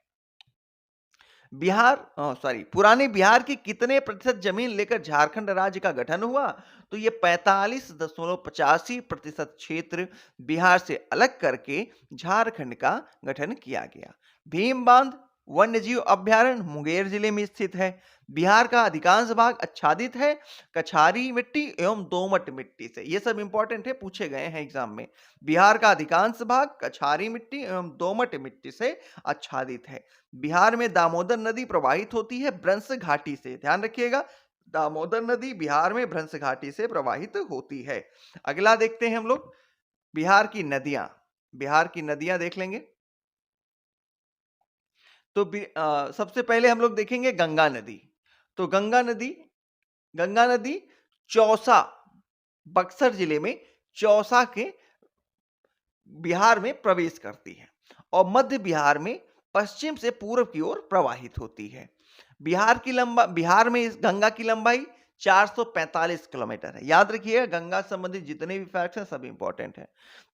पुराने बिहार की कितने प्रतिशत जमीन लेकर झारखंड राज्य का गठन हुआ? तो ये 45.85% क्षेत्र बिहार से अलग करके झारखंड का गठन किया गया। भीम बांध वन्यजीव अभ्यारण्य मुंगेर जिले में स्थित है। बिहार का अधिकांश भाग आच्छादित है कछारी मिट्टी एवं दोमट मिट्टी से। ये सब इंपॉर्टेंट है, पूछे गए हैं एग्जाम में। बिहार का अधिकांश भाग कछारी मिट्टी एवं दोमट मिट्टी से आच्छादित है। बिहार में दामोदर नदी प्रवाहित होती है भ्रंश घाटी से। ध्यान रखिएगा, दामोदर नदी बिहार में भ्रंश घाटी से प्रवाहित होती है। अगला देखते हैं हम लोग बिहार की नदियां। बिहार की नदियां देख लेंगे। तो सबसे पहले हम लोग देखेंगे गंगा नदी। तो गंगा नदी चौसा, बक्सर जिले में चौसा के बिहार में प्रवेश करती है और मध्य बिहार में पश्चिम से पूर्व की ओर प्रवाहित होती है। बिहार में इस गंगा की लंबाई 445 किलोमीटर है। याद रखिएगा, गंगा संबंधित जितने भी फैक्ट्स हैं सब इंपॉर्टेंट है।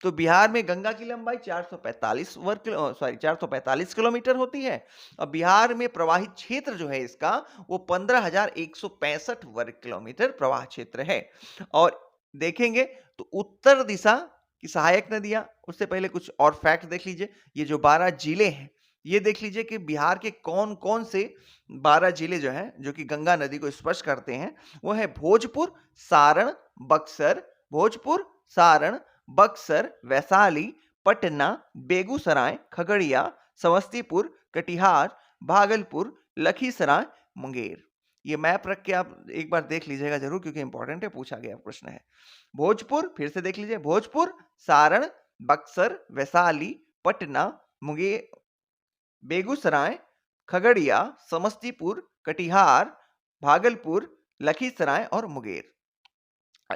तो बिहार में गंगा की लंबाई 445 किलोमीटर होती है और बिहार में प्रवाहित क्षेत्र जो है इसका वो 15,165 वर्ग किलोमीटर प्रवाह क्षेत्र है। और देखेंगे तो उत्तर दिशा की सहायक नदियां, उससे पहले कुछ और फैक्ट देख लीजिए। ये जो 12 जिले हैं ये देख लीजिए कि बिहार के कौन कौन से 12 जिले जो हैं जो कि गंगा नदी को स्पर्श करते हैं। वो है भोजपुर, सारण, बक्सर, वैशाली, पटना, बेगूसराय, खगड़िया, समस्तीपुर, कटिहार, भागलपुर, लखीसराय, मुंगेर। ये मैप रख के आप एक बार देख लीजिएगा जरूर, क्योंकि इंपॉर्टेंट है, पूछा गया प्रश्न है। भोजपुर, फिर से देख लीजिए, भोजपुर, सारण, बक्सर, वैशाली, पटना, मुंगेर, बेगूसराय, खगड़िया, समस्तीपुर, कटिहार, भागलपुर, लखीसराय और मुंगेर।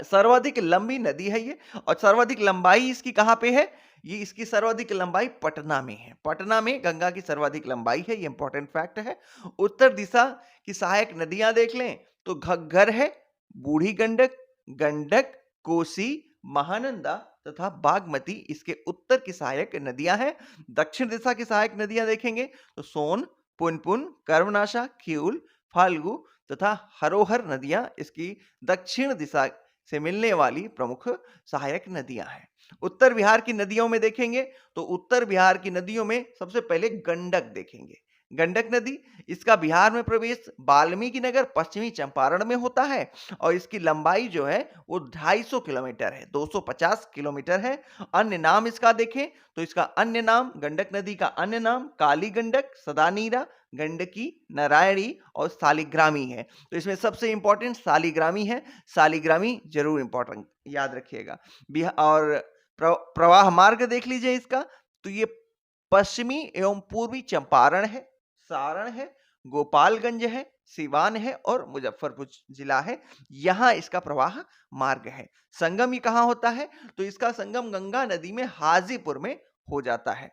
सर्वाधिक लंबी नदी है ये और सर्वाधिक लंबाई इसकी कहां पे है? ये इसकी सर्वाधिक लंबाई पटना में है। पटना में गंगा की सर्वाधिक लंबाई है, ये इंपॉर्टेंट फैक्ट है। उत्तर दिशा की सहायक नदियां देख लें तो घग्गर है, बूढ़ी गंडक, गंडक, कोसी, महानंदा तथा बागमती इसके उत्तर की सहायक नदियां हैं। दक्षिण दिशा की सहायक नदियां देखेंगे तो सोन, पुनपुन, कर्मनाशा, किऊल, फाल्गु तथा हरोहर नदियां इसकी दक्षिण दिशा से मिलने वाली प्रमुख सहायक नदियां हैं। उत्तर बिहार की नदियों में देखेंगे तो उत्तर बिहार की नदियों में सबसे पहले गंडक देखेंगे। गंडक नदी, इसका बिहार में प्रवेश वाल्मीकि नगर पश्चिमी चंपारण में होता है और इसकी लंबाई जो है वो 250 किलोमीटर है, 250 किलोमीटर है। अन्य नाम इसका देखें तो इसका अन्य नाम, गंडक नदी का अन्य नाम काली गंडक, सदानीरा, गंडकी, नारायणी और सालिग्रामी है। तो इसमें सबसे इंपॉर्टेंट सालिग्रामी है। सालिग्रामी जरूर इंपॉर्टेंट याद रखिएगा। और प्रवाह मार्ग देख लीजिए इसका, तो ये पश्चिमी एवं पूर्वी चंपारण है, सारण है, गोपालगंज है, सिवान है और मुजफ्फरपुर जिला है। यहां इसका प्रवाह मार्ग है। संगम ये कहां होता है? तो इसका संगम गंगा नदी में हाजीपुर में हो जाता है।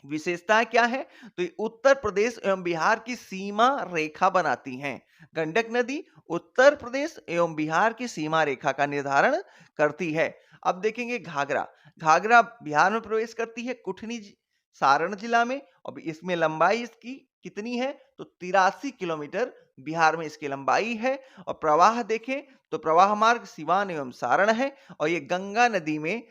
विशेषताएं क्या है? तो ये उत्तर प्रदेश एवं बिहार की सीमा रेखा बनाती हैं। गंडक नदी उत्तर प्रदेश एवं बिहार की सीमा रेखा का निर्धारण करती है। अब देखेंगे घाघरा। घाघरा बिहार में प्रवेश करती है कुठनी सारण जिला में और इसमें लंबाई इसकी कितनी है? तो 83 किलोमीटर बिहार में इसकी लंबाई है। और प्रवाह देखें तो प्रवाह मार्ग सिवान एवं सारण है और ये गंगा नदी में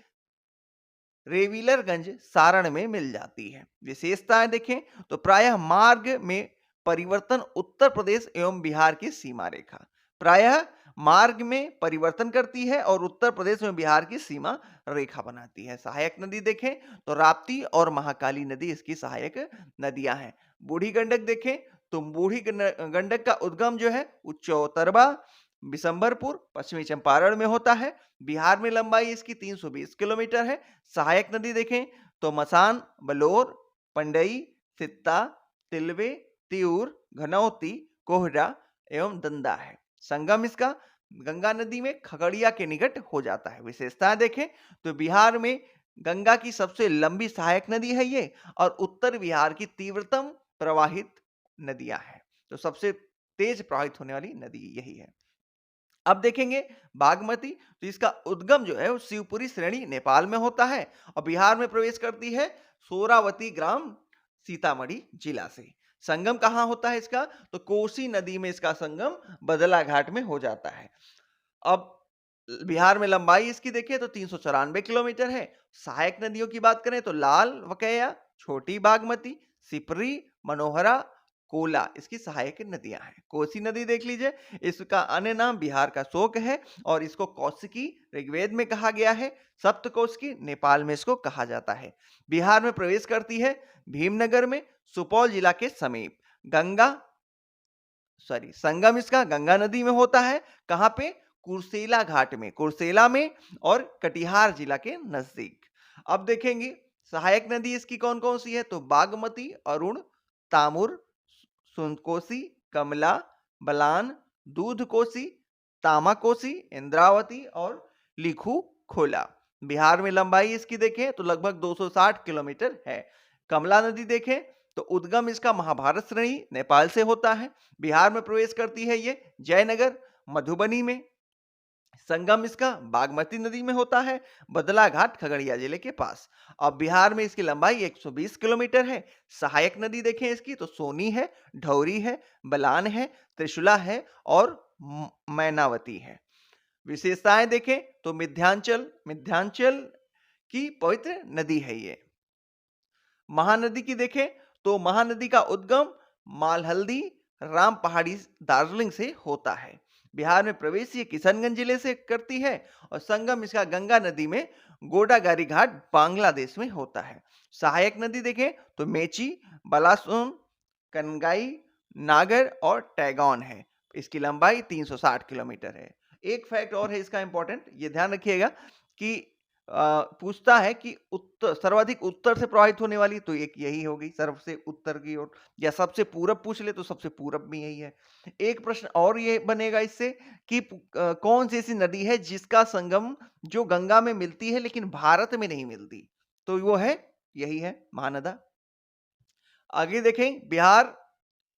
रेविलरगंज सारण में मिल जाती है। विशेषताएं देखें तो प्रायः मार्ग में परिवर्तन उत्तर प्रदेश एवं बिहार की सीमा रेखा प्रायः मार्ग में परिवर्तन करती है और उत्तर प्रदेश एवं बिहार की सीमा रेखा बनाती है। सहायक नदी देखें तो राप्ती और महाकाली नदी इसकी सहायक नदियां हैं। बूढ़ी गंडक देखें तो बूढ़ी गंडक का उद्गम जो है वो चौतरबा, बिशंबरपुर, पश्चिमी चंपारण में होता है। बिहार में लंबाई इसकी 320 किलोमीटर है। सहायक नदी देखें तो मसान, बलौर, पंडई, सित्ता, तिलवे, तिऊर, घनौती, कोहरा एवं दंदा है। संगम इसका गंगा नदी में खगड़िया के निकट हो जाता है। विशेषताएं देखें तो बिहार में गंगा की सबसे लंबी सहायक नदी है ये, और उत्तर बिहार की तीव्रतम प्रवाहित नदियां हैं। तो सबसे तेज प्रवाहित होने वाली नदी यही है। अब देखेंगे बागमती, तो इसका उद्गम जो है वो शिवपुरी श्रेणी नेपाल में होता है और बिहार में प्रवेश करती है सोरावती ग्राम सीतामढ़ी जिला से। संगम कहाँ होता है इसका, तो कोसी नदी में इसका संगम बदला घाट में हो जाता है। अब बिहार में लंबाई इसकी देखें तो 394 किलोमीटर है। सहायक नदियों की बात करें तो लाल वकैया, छोटी बागमती, सिपरी, मनोहरा, कोला इसकी सहायक नदियां हैं। कोसी नदी देख लीजिए, इसका अन्य नाम बिहार का शोक है और इसको कौशिकी ऋग्वेद में कहा गया है। सप्तकोशिकी नेपाल में इसको कहा जाता है। बिहार में प्रवेश करती है भीमनगर में, सुपौल जिला के समीप। संगम इसका गंगा नदी में होता है। कहां पे, कुर्सेला घाट में, कुर्सेला में और कटिहार जिला के नजदीक। अब देखेंगे सहायक नदी इसकी कौन कौन सी है, तो बागमती, अरुण, तामुर, सुनकोसी, कमला, बलान, दूध कोसी, तामा कोसी, इंद्रावती और लिखू खोला। बिहार में लंबाई इसकी देखें तो लगभग 260 किलोमीटर है। कमला नदी देखें तो उद्गम इसका महाभारत श्रेणी नेपाल से होता है। बिहार में प्रवेश करती है ये जयनगर मधुबनी में। संगम इसका बागमती नदी में होता है, बदला घाट खगड़िया जिले के पास। अब बिहार में इसकी लंबाई 120 किलोमीटर है। सहायक नदी देखें इसकी तो सोनी है, ढौरी है, बलान है, त्रिशूला है और मैनावती है। विशेषताएं देखें तो मिध्यांचल की पवित्र नदी है ये। महानदी की देखें तो महानदी का उद्गम मालहल्दी, राम पहाड़ी, दार्जिलिंग से होता है। बिहार में प्रवेश ये किशनगंज जिले से करती है और संगम इसका गंगा नदी में गोडागारी घाट बांग्लादेश में होता है। सहायक नदी देखें तो मेची, बलासोन, कनगाई, नागर और टैगॉन है। इसकी लंबाई 360 किलोमीटर है। एक फैक्ट और है इसका इंपॉर्टेंट, ये ध्यान रखिएगा कि पूछता है कि सर्वाधिक उत्तर से प्रभावित होने वाली, तो एक यही होगी सबसे उत्तर की ओर, या सबसे पूरब पूछ ले तो सबसे पूरब भी यही है। एक प्रश्न और ये बनेगा इससे कि कौन सी ऐसी नदी है जिसका संगम जो गंगा में मिलती है लेकिन भारत में नहीं मिलती, तो वो है यही है महानदा। आगे देखें बिहार,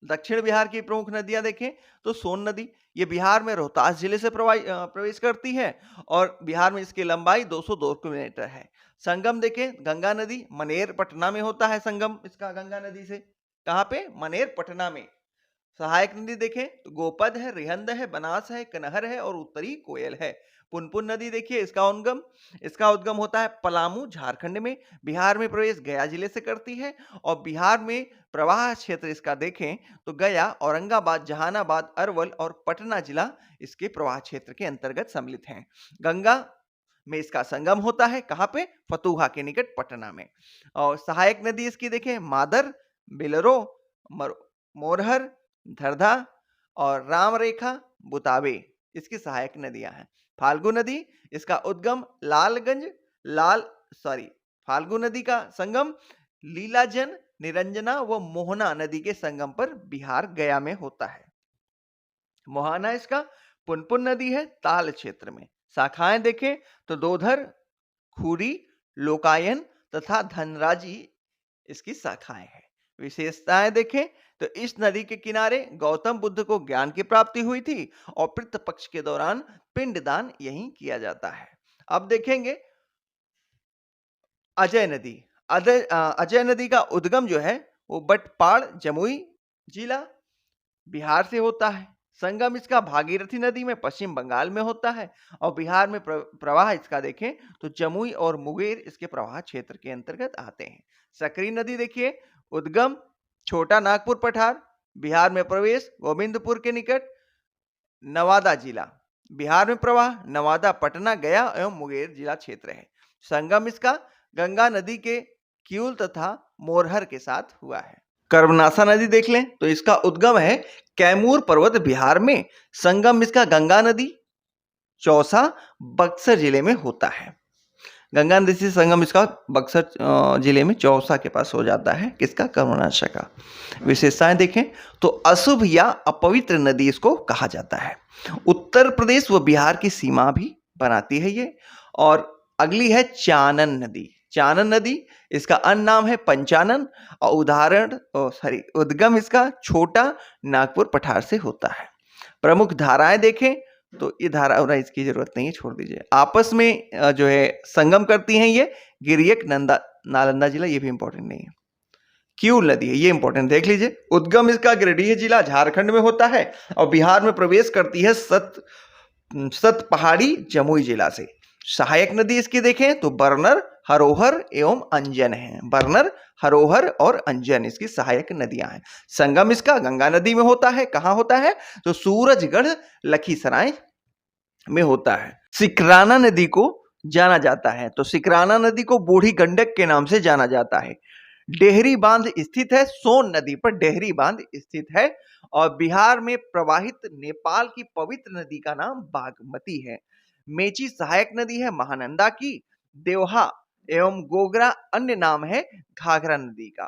दक्षिण बिहार की प्रमुख नदियां देखें तो सोन नदी, ये बिहार में रोहतास जिले से प्रवेश करती है और बिहार में इसकी लंबाई 202 किलोमीटर है। संगम देखें गंगा नदी मनेर पटना में होता है। संगम इसका गंगा नदी से कहां पे, मनेर पटना में। सहायक नदी देखें तो गोपद है, रिहंद है, बनास है, कनहर है और उत्तरी कोयल है। पुनपुन नदी देखिए इसका उद्गम होता है पलामू झारखंड में। बिहार में प्रवेश गया जिले से करती है और बिहार में प्रवाह क्षेत्र इसका देखें तो गया, औरंगाबाद, जहानाबाद, अरवल और पटना जिला इसके प्रवाह क्षेत्र के अंतर्गत सम्मिलित हैं। गंगा में इसका संगम होता है कहां पे, फतुहा के निकट पटना में। और सहायक नदी इसकी देखें मादर, बिलरो, मोरहर, धरधा और रामरेखा, बुतावे इसकी सहायक नदियां हैं। फाल्गु नदी इसका उद्गम फाल्गु नदी का संगम लीलाजन, निरंजना व मोहना नदी के संगम पर बिहार गया में होता है। मोहाना इसका पुनपुन नदी है ताल क्षेत्र में। शाखाएं देखें तो दोधर, खूरी, लोकायन तथा धनराजी इसकी शाखाएं हैं। विशेषताएं देखें तो इस नदी के किनारे गौतम बुद्ध को ज्ञान की प्राप्ति हुई थी और पितृ पक्ष के दौरान पिंडदान यहीं किया जाता है। अब देखेंगे अजय नदी। अजय नदी का उद्गम जो है वो बटपाड़, जमुई जिला, बिहार से होता है। संगम इसका भागीरथी नदी में पश्चिम बंगाल में होता है और बिहार में प्रवाह इसका देखें तो जमुई और मुंगेर इसके प्रवाह क्षेत्र के अंतर्गत आते हैं। सकरी नदी देखिए उद्गम छोटा नागपुर पठार, बिहार में प्रवेश गोविंदपुर के निकट, नवादा जिला। बिहार में प्रवाह नवादा, पटना, गया एवं मुंगेर जिला क्षेत्र है। संगम इसका गंगा नदी के क्यूल तथा मोरहर के साथ हुआ है। कर्मनासा नदी देख लें तो इसका उद्गम है कैमूर पर्वत बिहार में। संगम इसका गंगा नदी चौसा, बक्सर जिले में होता है। गंगा नदी से संगम इसका बक्सर जिले में चौसा के पास हो जाता है। किसका? कर्मनाशा का। विशेषताएं देखें तो अशुभ या अपवित्र नदी इसको कहा जाता है। उत्तर प्रदेश व बिहार की सीमा भी बनाती है ये। और अगली है चानन नदी। चानन नदी इसका अन्य नाम है पंचानन और उद्गम इसका छोटा नागपुर पठार से होता है। प्रमुख धाराएं देखें तो ये धारा और इसकी जरूरत नहीं है, छोड़ दीजिए। आपस में जो है संगम करती हैं ये गिरियक नालंदा जिला, ये भी इंपॉर्टेंट नहीं है। क्यूल नदी है, ये इंपॉर्टेंट देख लीजिए। उद्गम इसका गिरिडीह जिला झारखंड में होता है और बिहार में प्रवेश करती है सत पहाड़ी जमुई जिला से। सहायक नदी इसकी देखें तो बरनर, हरोहर एवं अंजन है। बरनर, हरोहर और अंजन इसकी सहायक नदियां हैं। संगम इसका गंगा नदी में होता है। कहां होता है? तो सूरजगढ़ लखीसराय में होता है। सिकराना नदी को जाना जाता है तो सिकराना नदी को बूढ़ी गंडक के नाम से जाना जाता है। डेहरी बांध स्थित है, सोन नदी पर डेहरी बांध स्थित है। और बिहार में प्रवाहित नेपाल की पवित्र नदी का नाम बागमती है। मेची सहायक नदी है महानंदा की। देवहा एवं गोगरा अन्य नाम है घाघरा नदी का।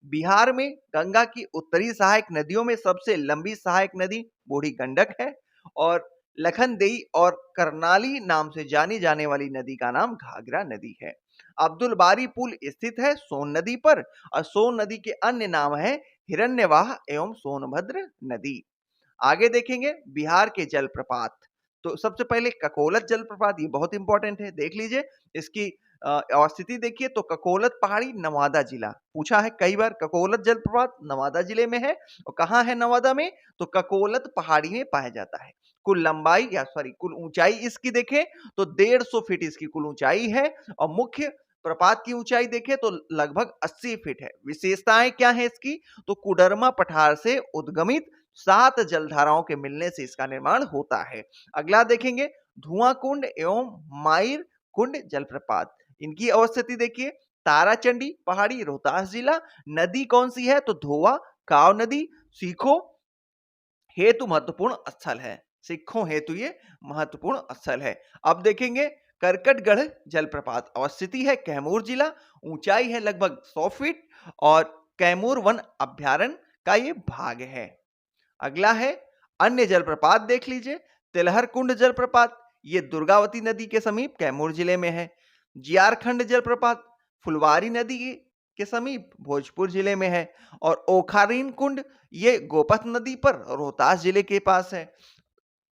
बिहार में गंगा की उत्तरी सहायक नदियों में सबसे लंबी सहायक नदी बूढ़ी गंडक है और लखनदेई और करनाली नाम से जानी जाने वाली नदी का नाम घाघरा नदी है। अब्दुल बारी पुल स्थित है सोन नदी पर और सोन नदी के अन्य नाम है हिरण्यवाह एवं सोनभद्र नदी। आगे देखेंगे बिहार के जलप्रपात। तो सबसे पहले ककोलत जलप्रपात, ये बहुत इंपॉर्टेंट है, देख लीजिए। इसकी अवस्थिति देखिए तो ककोलत पहाड़ी नवादा जिला, पूछा है कई बार। ककोलत जलप्रपात नवादा जिले में है और कहाँ है नवादा में? तो ककोलत पहाड़ी में पाया जाता है। कुल ऊंचाई इसकी देखें तो 150 फीट इसकी कुल ऊंचाई है और मुख्य प्रपात की ऊंचाई देखें तो लगभग 80 फीट है। विशेषताएं क्या है इसकी? तो कुडरमा पठार से उद्गमित 7 जलधाराओं के मिलने से इसका निर्माण होता है। अगला देखेंगे धुआं कुंड एवं मायर कुंड जलप्रपात। इनकी अवस्थिति देखिए ताराचंडी पहाड़ी रोहतास जिला। नदी कौन सी है? तो धोवा काव नदी। सिखों हेतु महत्वपूर्ण स्थल है। सिखों हेतु ये महत्वपूर्ण स्थल है। अब देखेंगे करकटगढ़ जलप्रपात, अवस्थिति है कैमूर जिला। ऊंचाई है लगभग 100 फीट और कैमूर वन अभ्यारण्य का ये भाग है। अगला है अन्य जलप्रपात, देख लीजिए तिलहर कुंड जलप्रपात, ये दुर्गावती नदी के समीप कैमूर जिले में है। जियारखंड जलप्रपात फुलवारी नदी के समीप भोजपुर जिले में है। और ओखारीन कुंड ये गोपथ नदी पर रोहतास जिले के पास है।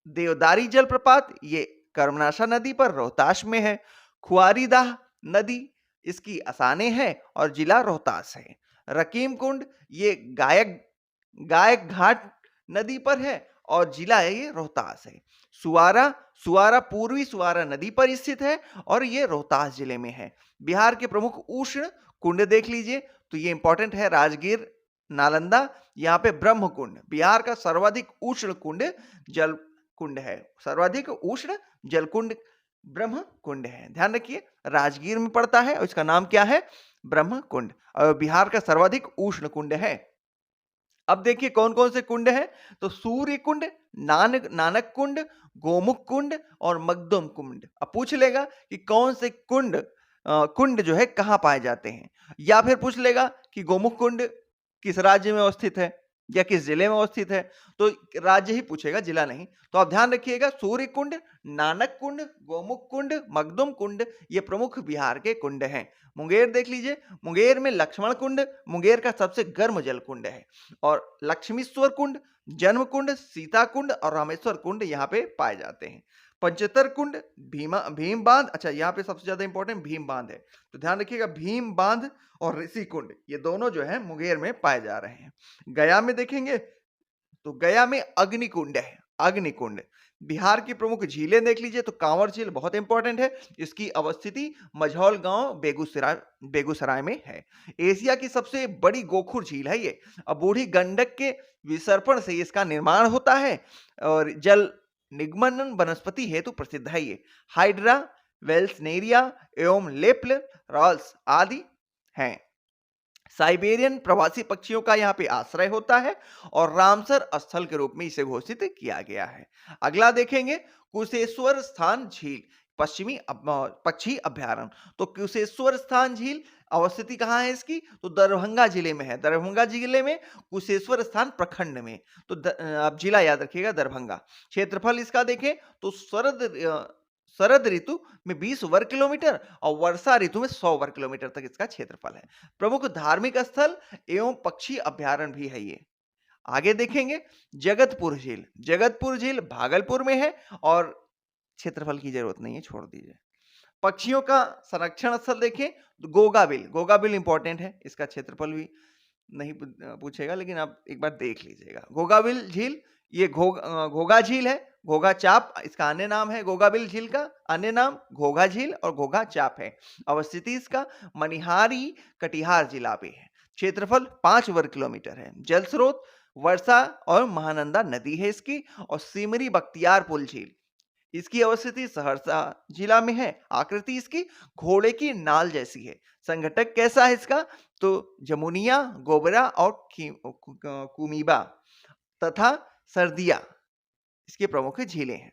देवदारी जलप्रपात ये कर्मनाशा नदी पर रोहतास में है। खुआरीदाह नदी इसकी असाने है और जिला रोहतास है। रकीम कुंड ये गायक घाट नदी पर है और जिला है ये रोहतास है। सुवारा पूर्वी सुवारा नदी पर स्थित है और ये रोहतास जिले में है। बिहार के प्रमुख उष्ण कुंड देख लीजिए तो ये इंपॉर्टेंट है राजगीर नालंदा। यहाँ पे ब्रह्म कुंड बिहार का सर्वाधिक उष्ण कुंड जल कुंड है। सर्वाधिक उष्ण जलकुंड ब्रह्म कुंड है, ध्यान रखिए राजगीर में पड़ता है और इसका नाम क्या है? ब्रह्म कुंड। और बिहार का सर्वाधिक उष्ण कुंड है। अब देखिए कौन कौन से कुंड हैं? तो सूर्य कुंड, नानक कुंड, गोमुख कुंड और मगदुम कुंड। अब पूछ लेगा कि कौन से कुंड जो है कहां पाए जाते हैं, या फिर पूछ लेगा कि गोमुख कुंड किस राज्य में अवस्थित है या किस जिले में अवस्थित है। तो राज्य ही पूछेगा, जिला नहीं। तो आप ध्यान रखिएगा सूर्य कुंड, नानक कुंड, गोमुख कुंड, मगदुम कुंड ये प्रमुख बिहार के कुंड हैं। मुंगेर देख लीजिए, मुंगेर में लक्ष्मण कुंड मुंगेर का सबसे गर्म जल कुंड है। और लक्ष्मीश्वर कुंड, जन्म कुंड, सीता कुंड और रामेश्वर कुंड यहाँ पे पाए जाते हैं। पंचतर कुंड, भीम बांध, अच्छा यहाँ पे सबसे ज्यादा इंपॉर्टेंट भीम बांध है, तो ध्यान रखिएगा भीम बांध और ऋषि कुंड ये दोनों जो है मुंगेर में पाए जा रहे हैं। गया में देखेंगे तो गया में अग्निकुंड है। अग्निकुंड बिहार की प्रमुख झीलें देख लीजिए तो कांवर झील बहुत इंपॉर्टेंट है, इसकी अवस्थिति मझौल गांव बेगूसराय में है। एशिया की सबसे बड़ी गोखुर झील है ये। अब बूढ़ी गंडक के विसर्पण से इसका निर्माण होता है और जल निगमन वनस्पति हेतु प्रसिद्ध है ये। हाइड्रा, वेल्सनेरिया एवं लेप्ल रॉल्स आदि हैं। साइबेरियन प्रवासी पक्षियों का यहाँ पे आश्रय होता है और रामसर स्थल के रूप में इसे घोषित किया गया है। अगला देखेंगे कुशेश्वर स्थान झील। पक्षी अभ्यारण्य। तो कुशेश्वर स्थान झील अवस्थिति कहाँ है इसकी? तो दरभंगा जिले में है। दरभंगा जिले में कुशेश्वर स्थान प्रखंड में। तो आप जिला याद रखिएगा दरभंगा। क्षेत्रफल इसका देखें तो शरद ऋतु में 20 वर्ग किलोमीटर और वर्षा ऋतु में 100 वर्ग किलोमीटर तक इसका क्षेत्रफल है। प्रमुख धार्मिक स्थल एवं पक्षी अभ्यारण्य भी है ये। आगे देखेंगे जगतपुर झील। जगतपुर झील भागलपुर में है और क्षेत्रफल की जरूरत नहीं है, छोड़ दीजिए। पक्षियों का संरक्षण स्थल देखें तो गोगाबिल। गोगाबिल इंपॉर्टेंट है, इसका क्षेत्रफल भी नहीं पूछेगा लेकिन आप एक बार देख लीजिएगा। गोगाबिल झील ये घोघा झील है। घोघा चाप इसका अन्य नाम है। गोगाबिल झील का अन्य नाम घोघा झील और घोघा चाप है। अवस्थिति इसका मनिहारी कटिहार जिला पे है। क्षेत्रफल 5 वर्ग किलोमीटर है। जल स्रोत वर्षा और महानंदा नदी है इसकी। और सिमरी बख्तियारपुर झील इसकी अवस्थिति सहरसा जिला में है। आकृति इसकी घोड़े की नाल जैसी है। संघटक कैसा है इसका? तो जमुनिया, गोबरा और कुमीबा तथा सर्दिया इसके प्रमुख झीलें हैं।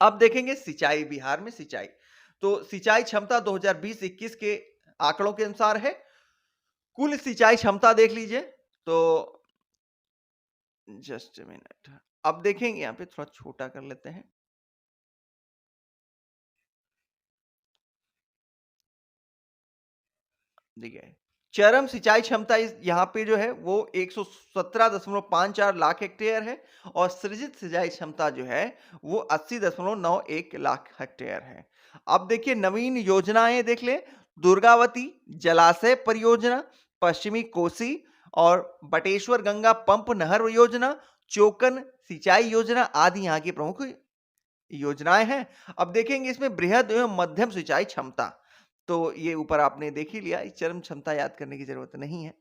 अब देखेंगे सिंचाई। बिहार में सिंचाई, तो सिंचाई क्षमता 2020-21 के आंकड़ों के अनुसार है। कुल सिंचाई क्षमता देख लीजिए तो जस्ट मिनट, अब देखेंगे यहां पे थोड़ा छोटा कर लेते हैं। देखिए चरम सिंचाई क्षमता यहाँ पे जो है वो 117.54 लाख हेक्टेयर है और सृजित सिंचाई क्षमता जो है वो 80.91 लाख हेक्टेयर है। अब देखिए नवीन योजनाएं देख ले। दुर्गावती जलाशय परियोजना, पश्चिमी कोसी और बटेश्वर गंगा पंप नहर योजना, चोकन सिंचाई योजना आदि यहाँ की प्रमुख योजनाएं हैं। अब देखेंगे इसमें बृहद एवं मध्यम सिंचाई क्षमता, तो ये ऊपर आपने देख ही लिया, चरम क्षमता याद करने की जरूरत नहीं है।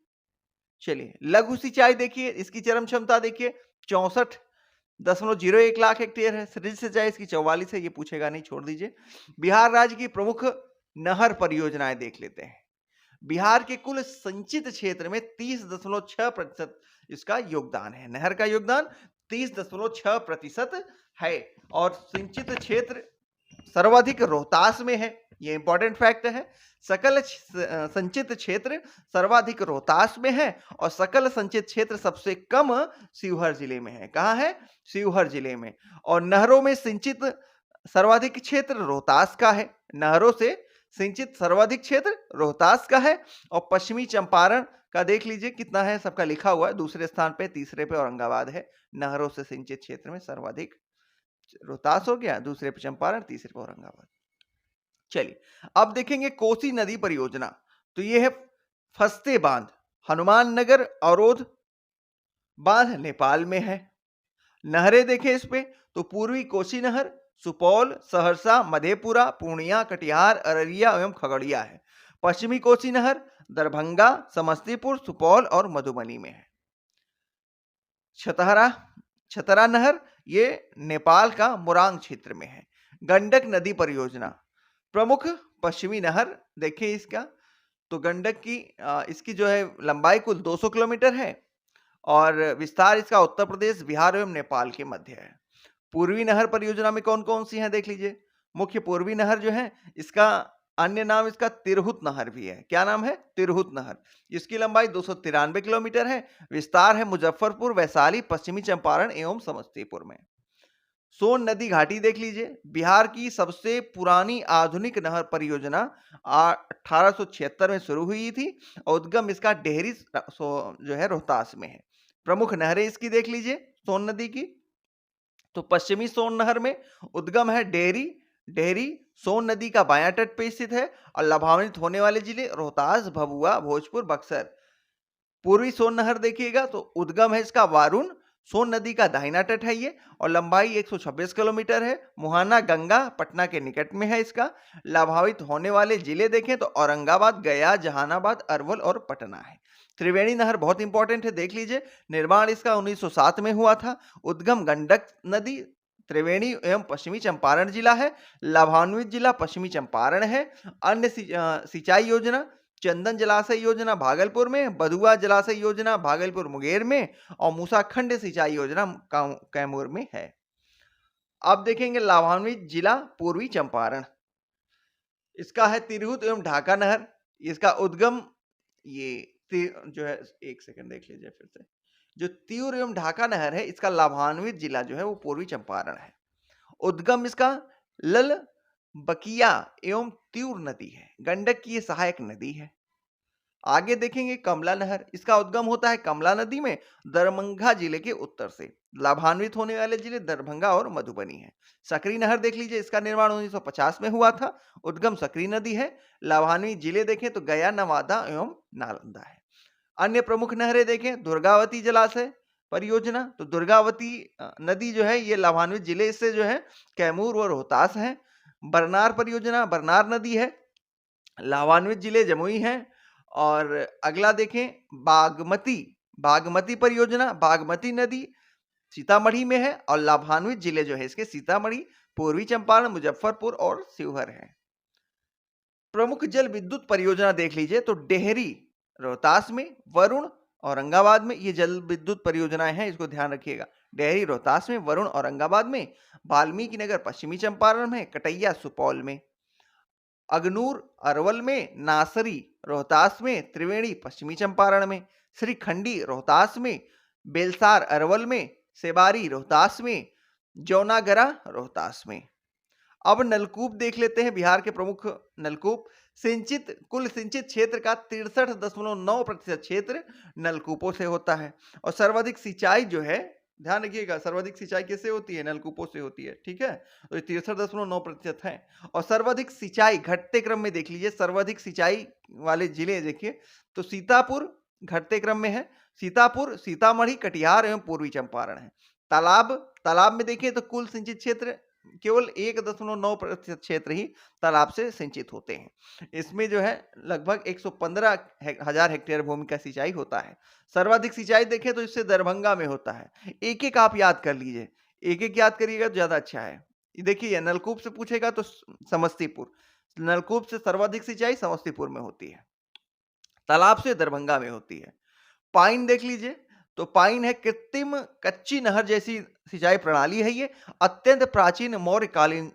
चलिए लघु सिंचाई देखिए, इसकी चरम क्षमता देखिए 64.01 लाख हेक्टेयर है। सृजित सिंचाई इसकी 44 है, ये पूछेगा नहीं, छोड़ दीजिए। बिहार राज्य की प्रमुख नहर परियोजनाएं देख लेते हैं। बिहार के कुल संचित क्षेत्र में 30.6% इसका योगदान है। नहर का योगदान 30.6% है और सिंचित क्षेत्र सर्वाधिक रोहतास में है। ये इंपॉर्टेंट फैक्ट है। सकल संचित क्षेत्र सर्वाधिक रोहतास में है और सकल संचित क्षेत्र सबसे कम शिवहर जिले में है। कहाँ है? शिवहर जिले में। और नहरों में सिंचित सर्वाधिक क्षेत्र रोहतास का है। नहरों से सिंचित सर्वाधिक क्षेत्र रोहतास का है। और पश्चिमी चंपारण का देख लीजिए कितना है, सबका लिखा हुआ है। दूसरे स्थान पे, तीसरे पे औरंगाबाद है। नहरों से सिंचित क्षेत्र में सर्वाधिक रोहतास हो गया, दूसरे पे चंपारण, तीसरे पे औरंगाबाद। चलिए अब देखेंगे कोसी नदी परियोजना। तो ये है फस्ते बांध, हनुमान नगर अवरोध बांध नेपाल में है। नहरें देखें इस पे तो पूर्वी कोसी नहर सुपौल, सहरसा, मधेपुरा, पूर्णिया, कटिहार, अररिया एवं खगड़िया है। पश्चिमी कोसी नहर दरभंगा, समस्तीपुर, सुपौल और मधुबनी में है। छतरा नहर ये नेपाल का मोरांग क्षेत्र में है। गंडक नदी परियोजना, प्रमुख पश्चिमी नहर देखिए इसका, तो गंडक की इसकी जो है लंबाई कुल 200 किलोमीटर है और विस्तार इसका उत्तर प्रदेश, बिहार एवं नेपाल के मध्य है। पूर्वी नहर परियोजना में कौन कौन सी हैं देख लीजिए। मुख्य पूर्वी नहर जो है इसका अन्य नाम इसका तिरहुत नहर भी है। क्या नाम है? तिरहुत नहर। इसकी लंबाई 293 किलोमीटर है। विस्तार है मुजफ्फरपुर, वैशाली, पश्चिमी चंपारण एवं समस्तीपुर में। सोन नदी घाटी देख लीजिए, बिहार की सबसे पुरानी आधुनिक नहर परियोजना 1876 में शुरू हुई थी और उद्गम इसका डेहरी जो है रोहतास में है। प्रमुख नहरें इसकी देख लीजिए सोन नदी की, तो पश्चिमी सोन नहर में उद्गम है डेहरी सोन नदी का बायां तट पे स्थित है और लाभान्वित होने वाले जिले रोहतास, भभुआ, भोजपुर, बक्सर। पूर्वी सोन नहर देखिएगा तो उद्गम है इसका वारुण, सोन नदी का दाहिना तट है ये और लंबाई 126 किलोमीटर है। मुहाना गंगा पटना के निकट में है इसका। लाभान्वित होने वाले जिले देखें तो औरंगाबाद, गया, जहानाबाद, अरवल और पटना है। त्रिवेणी नहर बहुत इंपॉर्टेंट है, देख लीजिए। निर्माण इसका 1907 में हुआ था। उद्गम गंडक नदी, त्रिवेणी एवं पश्चिमी चंपारण जिला है। लाभान्वित जिला पश्चिमी चंपारण है। अन्य सिंचाई योजना चंदन जलाशय योजना भागलपुर में, बधुआ जलाशय योजना भागलपुर मुंगेर में और मूसाखंड सिंचाई योजना कैमूर में है। अब देखेंगे लाभान्वित जिला पूर्वी चंपारण। इसका है तिरहुत एवं ढाका नहर। इसका उद्गम ये जो है, एक सेकंड देख लीजिए फिर से। जो तिउर एवं ढाका नहर है, इसका लाभान्वित जिला जो है वो पूर्वी चंपारण है। उद्गम इसका लल बकिया एवं तिउर नदी है। गंडक की ये सहायक नदी है। आगे देखेंगे कमला नहर। इसका उद्गम होता है कमला नदी में दरभंगा जिले के उत्तर से। लाभान्वित होने वाले जिले दरभंगा और मधुबनी है। सकरी नहर देख लीजिए, इसका निर्माण 1950 में हुआ था। उद्गम सकरी नदी है। लाभान्वित जिले देखें तो गया, नवादा एवं नालंदा है। अन्य प्रमुख नहरें देखें, दुर्गावती जलाशय परियोजना। तो दुर्गावती नदी जो है ये लाभान्वित जिले से जो है कैमूर और रोहतास है। बरनार परियोजना, बरनार नदी है। लाभान्वित जिले जमुई है। और अगला देखें बागमती, बागमती परियोजना, बागमती नदी सीतामढ़ी में है। और लाभान्वित जिले जो है इसके सीतामढ़ी, पूर्वी चंपारण, मुजफ्फरपुर और शिवहर है। प्रमुख जल विद्युत परियोजना देख लीजिए तो डेहरी रोहतास में, वरुण औरंगाबाद में। ये जल विद्युत परियोजनाएं हैं, इसको ध्यान रखिएगा। डेहरी रोहतास में, वरुण औरंगाबाद में, वाल्मीकि नगर पश्चिमी चंपारण में, कटैया सुपौल में, अगनूर अरवल में, नासरी रोहतास में, त्रिवेणी पश्चिमी चंपारण में, श्रीखंडी रोहतास में, बेलसार अरवल में, सेबारी रोहतास में, जौनागरा रोहतास में। अब नलकूप देख लेते हैं। बिहार के प्रमुख नलकूप। सिंचित कुल सिंचित क्षेत्र का 63.9% क्षेत्र नलकूपों से होता है। और सर्वाधिक सिंचाई जो है, ध्यान रखिएगा, सर्वाधिक सिंचाई किससे होती है? नलकूपों से होती है। ठीक है, तो ये 63.9% है। और सर्वाधिक सिंचाई घटते क्रम में देख लीजिए, सर्वाधिक सिंचाई वाले जिले देखिए तो सीतापुर घटते क्रम में है। सीतापुर, सीतामढ़ी, कटिहार एवं पूर्वी चंपारण है। तालाब, तालाब में देखिए तो कुल सिंचित क्षेत्र केवल 1.9% क्षेत्र ही तालाब से सिंचित होते हैं। इसमें जो है लगभग 115,000 हेक्टेयर भूमि का सिंचाई होता है। सर्वाधिक सिंचाई देखें तो इससे दरभंगा में होता है। एक एक आप याद कर लीजिए, एक एक याद करिएगा तो ज्यादा अच्छा है। देखिए नलकूप से पूछेगा तो समस्तीपुर, नलकूप से सर्वाधिक सिंचाई समस्तीपुर में होती है, तालाब से दरभंगा में होती है। पाइन देख लीजिए तो पाइन है कृत्रिम कच्ची नहर जैसी सिंचाई प्रणाली है। ये अत्यंत प्राचीन मौर्यकालीन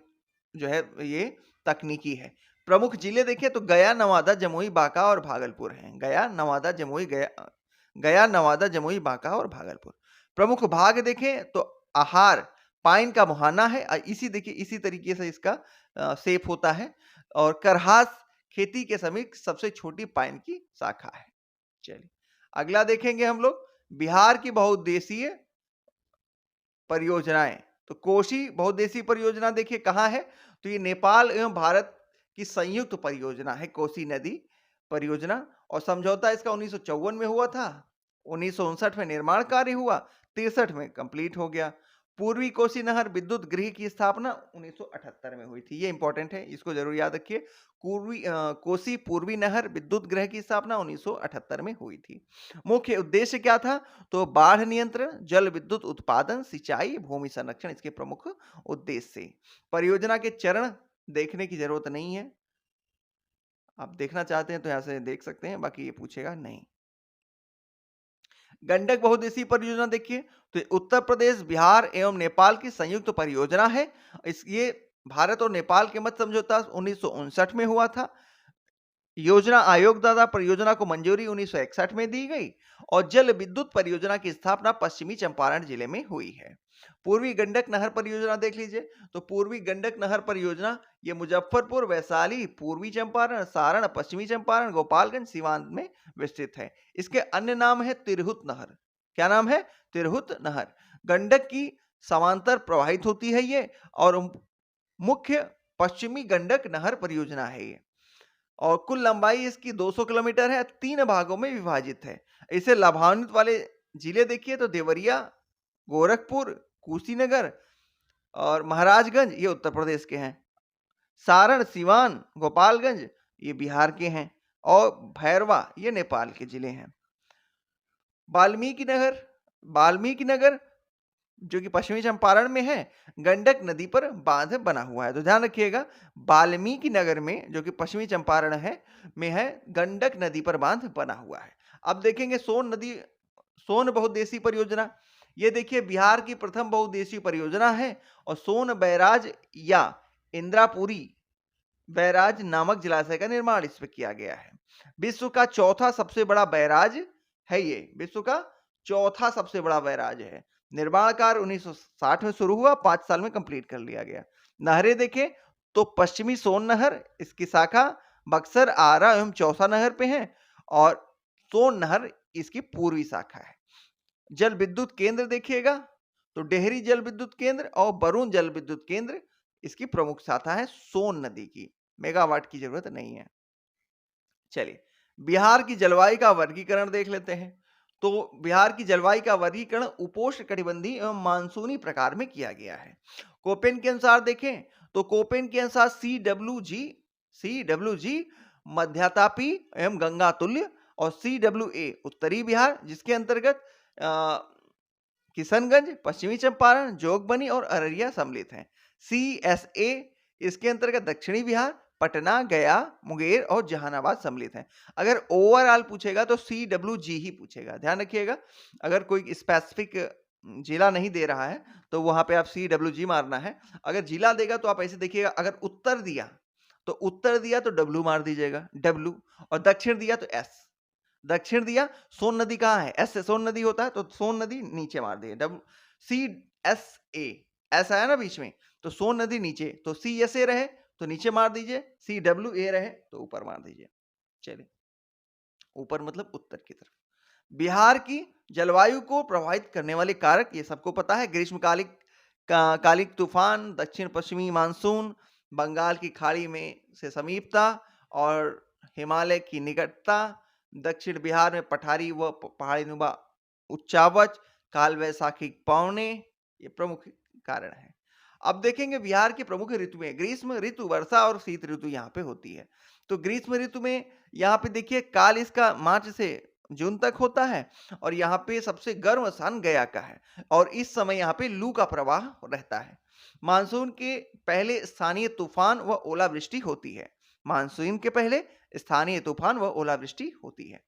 जो है ये तकनीकी है। प्रमुख जिले देखें तो गया, नवादा, जमुई, बांका और भागलपुर हैं। गया, नवादा, जमुई, गया, नवादा, जमुई, बांका और भागलपुर। प्रमुख भाग देखें तो आहार पाइन का मुहाना है। इसी देखिए इसी तरीके से इसका शेप होता है। और करहास खेती के समीप सबसे छोटी पाइन की शाखा है। चलिए अगला देखेंगे हम लोग बिहार की बहुउद्देशीय परियोजनाएं। तो कोसी बहुउद्देशीय परियोजना देखिए कहाँ है, तो ये नेपाल एवं भारत की संयुक्त परियोजना है, कोसी नदी परियोजना। और समझौता इसका 1954 में हुआ था, 1959 में निर्माण कार्य हुआ, 63 में कंप्लीट हो गया। पूर्वी कोसी नहर विद्युत गृह की स्थापना 1978 में हुई थी। ये इंपॉर्टेंट है, इसको जरूर याद रखिए। कोसी पूर्वी नहर विद्युत गृह की स्थापना 1978 में हुई थी। मुख्य उद्देश्य क्या था, तो बाढ़ नियंत्रण, जल विद्युत उत्पादन, सिंचाई, भूमि संरक्षण इसके प्रमुख उद्देश्य। परियोजना के चरण देखने की जरूरत नहीं है, आप देखना चाहते हैं तो यहां से देख सकते हैं, बाकी ये पूछेगा नहीं। गंडक बहुउद्देशीय परियोजना देखिए तो उत्तर प्रदेश, बिहार एवं नेपाल की संयुक्त परियोजना है। ये भारत और नेपाल के मध्य समझौता 1959 में हुआ था। योजना आयोग द्वारा परियोजना को मंजूरी 1961 में दी गई। और जल विद्युत परियोजना की स्थापना पश्चिमी चंपारण जिले में हुई है। पूर्वी गंडक नहर परियोजना देख लीजिए तो पूर्वी गंडक नहर परियोजना ये मुजफ्फरपुर, वैशाली, पूर्वी चंपारण, सारण, पश्चिमी चंपारण, गोपालगंज, सीवान में विस्तृत है। इसके अन्य नाम है तिरहुत नहर। क्या नाम है? तिरहुत नहर। गंडक की समांतर प्रवाहित होती है ये, और मुख्य पश्चिमी गंडक नहर परियोजना है ये। और कुल लंबाई इसकी 200 किलोमीटर है, 3 भागों में विभाजित है। इसे लाभान्वित वाले जिले देखिए तो देवरिया, गोरखपुर, कुशीनगर और महाराजगंज ये उत्तर प्रदेश के हैं। सारण, सिवान, गोपालगंज ये बिहार के हैं। और भैरवा ये नेपाल के जिले हैं। वाल्मीकि नगर, वाल्मीकि नगर जो कि पश्चिमी चंपारण में है, गंडक नदी पर बांध बना हुआ है। तो ध्यान रखिएगा वाल्मीकि नगर में जो कि पश्चिमी चंपारण है में है, गंडक नदी पर बांध बना हुआ है। अब देखेंगे सोन नदी, सोन बहुउद्देशीय परियोजना। ये देखिए बिहार की प्रथम बहुउद्देशीय परियोजना है और सोन बैराज या इंद्रापुरी बैराज नामक जलाशय का निर्माण इस पे किया गया है। विश्व का चौथा सबसे बड़ा बैराज है ये, विश्व का चौथा सबसे बड़ा बैराज है। निर्माण कार्य 1960 में शुरू हुआ, 5 साल में कंप्लीट कर लिया गया। नहरें देखें तो पश्चिमी सोन नहर, इसकी शाखा बक्सर, आरा एवं चौसा नहर पे है और सोन नहर इसकी पूर्वी शाखा है। जल विद्युत केंद्र देखिएगा तो डेहरी जल विद्युत केंद्र और बरून जल विद्युत केंद्र इसकी प्रमुख शाखा है सोन नदी की। मेगावाट की जरूरत नहीं है। चलिए बिहार की जलवायु का वर्गीकरण देख लेते हैं। तो बिहार की जलवायु का वर्गीकरण उपोष्ण कटिबंधीय एवं मानसूनी प्रकार में किया गया है। कोपेन के अनुसार देखें तो कोपेन के अनुसार CWG मध्यतापी एवं गंगा तुल्य और CWA उत्तरी बिहार, जिसके अंतर्गत किशनगंज, पश्चिमी चंपारण, जोगबनी और अररिया सम्मिलित हैं। CSA इसके अंतर्गत दक्षिणी बिहार, पटना, गया, मुंगेर और जहानाबाद सम्मिलित हैं। अगर ओवरऑल पूछेगा तो CWG ही पूछेगा, ध्यान रखिएगा। अगर कोई स्पेसिफिक जिला नहीं दे रहा है तो वहां पे आप CWG मारना है। अगर जिला देगा तो आप ऐसे देखिएगा, अगर उत्तर दिया तो W मार दीजिएगा, W, और दक्षिण दिया तो S। दक्षिण दिया, सोन नदी कहाँ है, S से सोन नदी होता है तो सोन नदी नीचे मार दिए, CSA, S आया ना बीच में तो सोन नदी नीचे, तो CSA रहे तो नीचे मार दीजिए, CWA रहे तो ऊपर मार दीजिए। चलिए ऊपर मतलब उत्तर की तरफ। बिहार की जलवायु को प्रभावित करने वाले कारक ये सबको पता है। ग्रीष्मकालिक कालिक तूफान, दक्षिण पश्चिमी मानसून, बंगाल की खाड़ी में से समीपता और हिमालय की निकटता, दक्षिण बिहार में पठारी व पहाड़ी नुमा उच्चावच, काल वैशाखी पौने, ये प्रमुख कारण है। अब देखेंगे बिहार की प्रमुख ऋतुएं। ग्रीष्म ऋतु, वर्षा और शीत ऋतु यहाँ पे होती है। तो ग्रीष्म ऋतु में यहाँ पे देखिए काल इसका मार्च से जून तक होता है और यहाँ पे सबसे गर्म स्थान गया का है और इस समय यहाँ पे लू का प्रवाह रहता है। मानसून के पहले स्थानीय तूफान व ओलावृष्टि होती है। मानसून के पहले स्थानीय तूफान व ओलावृष्टि होती है।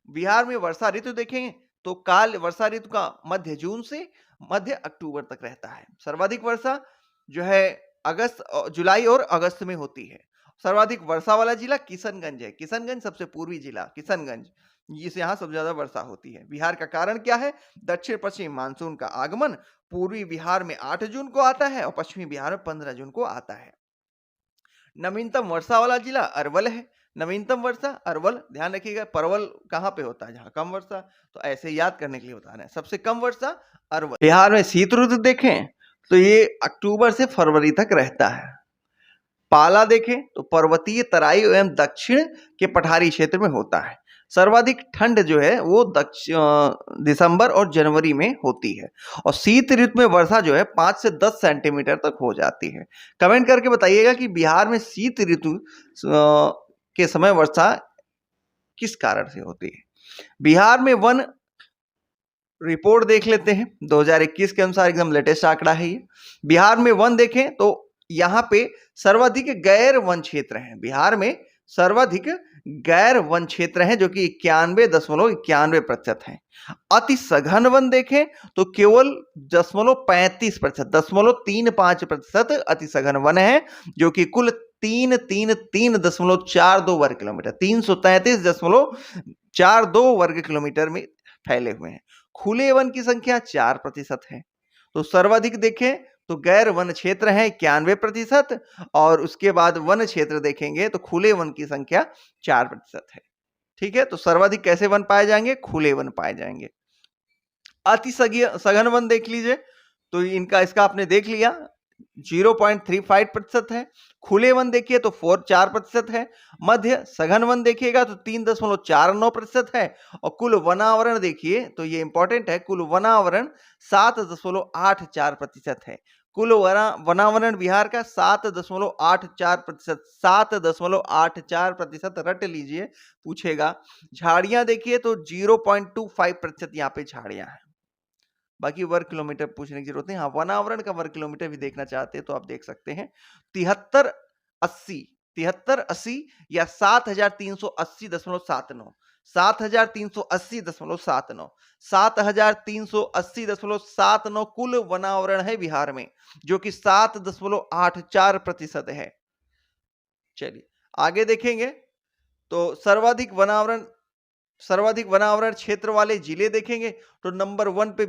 बिहार में वर्षा ऋतु देखें तो काल वर्षा ऋतु का मध्य जून से मध्य अक्टूबर तक रहता है। सर्वाधिक वर्षा जो है अगस्त, जुलाई और अगस्त में होती है। सर्वाधिक वर्षा वाला जिला किशनगंज है। किशनगंज सबसे पूर्वी जिला, किशनगंज, जिस यहाँ सबसे ज्यादा वर्षा होती है। बिहार का कारण क्या है, दक्षिण पश्चिम मानसून का आगमन पूर्वी बिहार में 8 जून को आता है और पश्चिमी बिहार में 15 जून को आता है। नवीनतम वर्षा वाला जिला अरवल है। नवीनतम वर्षा अरवल, ध्यान रखिएगा। परवल कहाँ पे होता है, जहाँ कम वर्षा, तो ऐसे याद करने के लिए बता रहे हैं। सबसे कम वर्षा अरवल। बिहार में शीत ऋतु देखें तो ये अक्टूबर से फरवरी तक रहता है। पाला देखें तो पर्वतीय तराई एवं दक्षिण के पठारी क्षेत्र में होता है। सर्वाधिक ठंड जो है वो दिसंबर और जनवरी में होती है और शीत ऋतु में वर्षा जो है 5 से 10 सेंटीमीटर तक हो जाती है। कमेंट करके बताइएगा कि बिहार में शीत ऋतु के समय वर्षा किस कारण से होती है। बिहार में वन रिपोर्ट देख लेते हैं 2021 के अनुसार, एकदम लेटेस्ट आंकड़ा है ये। बिहार में वन देखें तो यहाँ पे सर्वाधिक गैर वन क्षेत्र हैं। बिहार में सर्वाधिक गैर वन क्षेत्र हैं जो कि 91.91% हैं। अति सघन वन देखें तो केवल 35%, 0.35% अति सघन वन है जो कि कुल 333.42 वर्ग किलोमीटर, 333.42 वर्ग किलोमीटर में फैले हुए हैं। खुले वन की संख्या 4% है। तो सर्वाधिक देखें तो गैर वन क्षेत्र है 91% और उसके बाद वन क्षेत्र देखेंगे तो खुले वन की संख्या 4% है। ठीक है, तो सर्वाधिक कैसे वन पाए जाएंगे, खुले वन पाए जाएंगे। अति सघन वन देख लीजिए तो इसका आपने देख लिया 0.35% है। खुले वन देखिए तो 4% है। मध्य सघन वन देखिएगा तो 3.49% है और कुल वनावरण देखिए तो ये इंपॉर्टेंट है, कुल वनावरण 7.84% है। कुल वनावरण बिहार का 7.84%, 7.84% रट लीजिए, पूछेगा। झाड़ियां देखिए तो 0.25% यहाँ पे झाड़ियां हैं। बाकी वर्ग किलोमीटर पूछने की जरूरत नहीं। हाँ, वनावरण का वर्ग किलोमीटर भी देखना चाहते हैं तो आप देख सकते हैं 7380 या 7380.79, 7380.79 7380.79 कुल वनावरण है बिहार में, जो कि 7.84% है। चलिए आगे देखेंगे तो सर्वाधिक वनावरण क्षेत्र वाले जिले देखेंगे तो नंबर 1 पे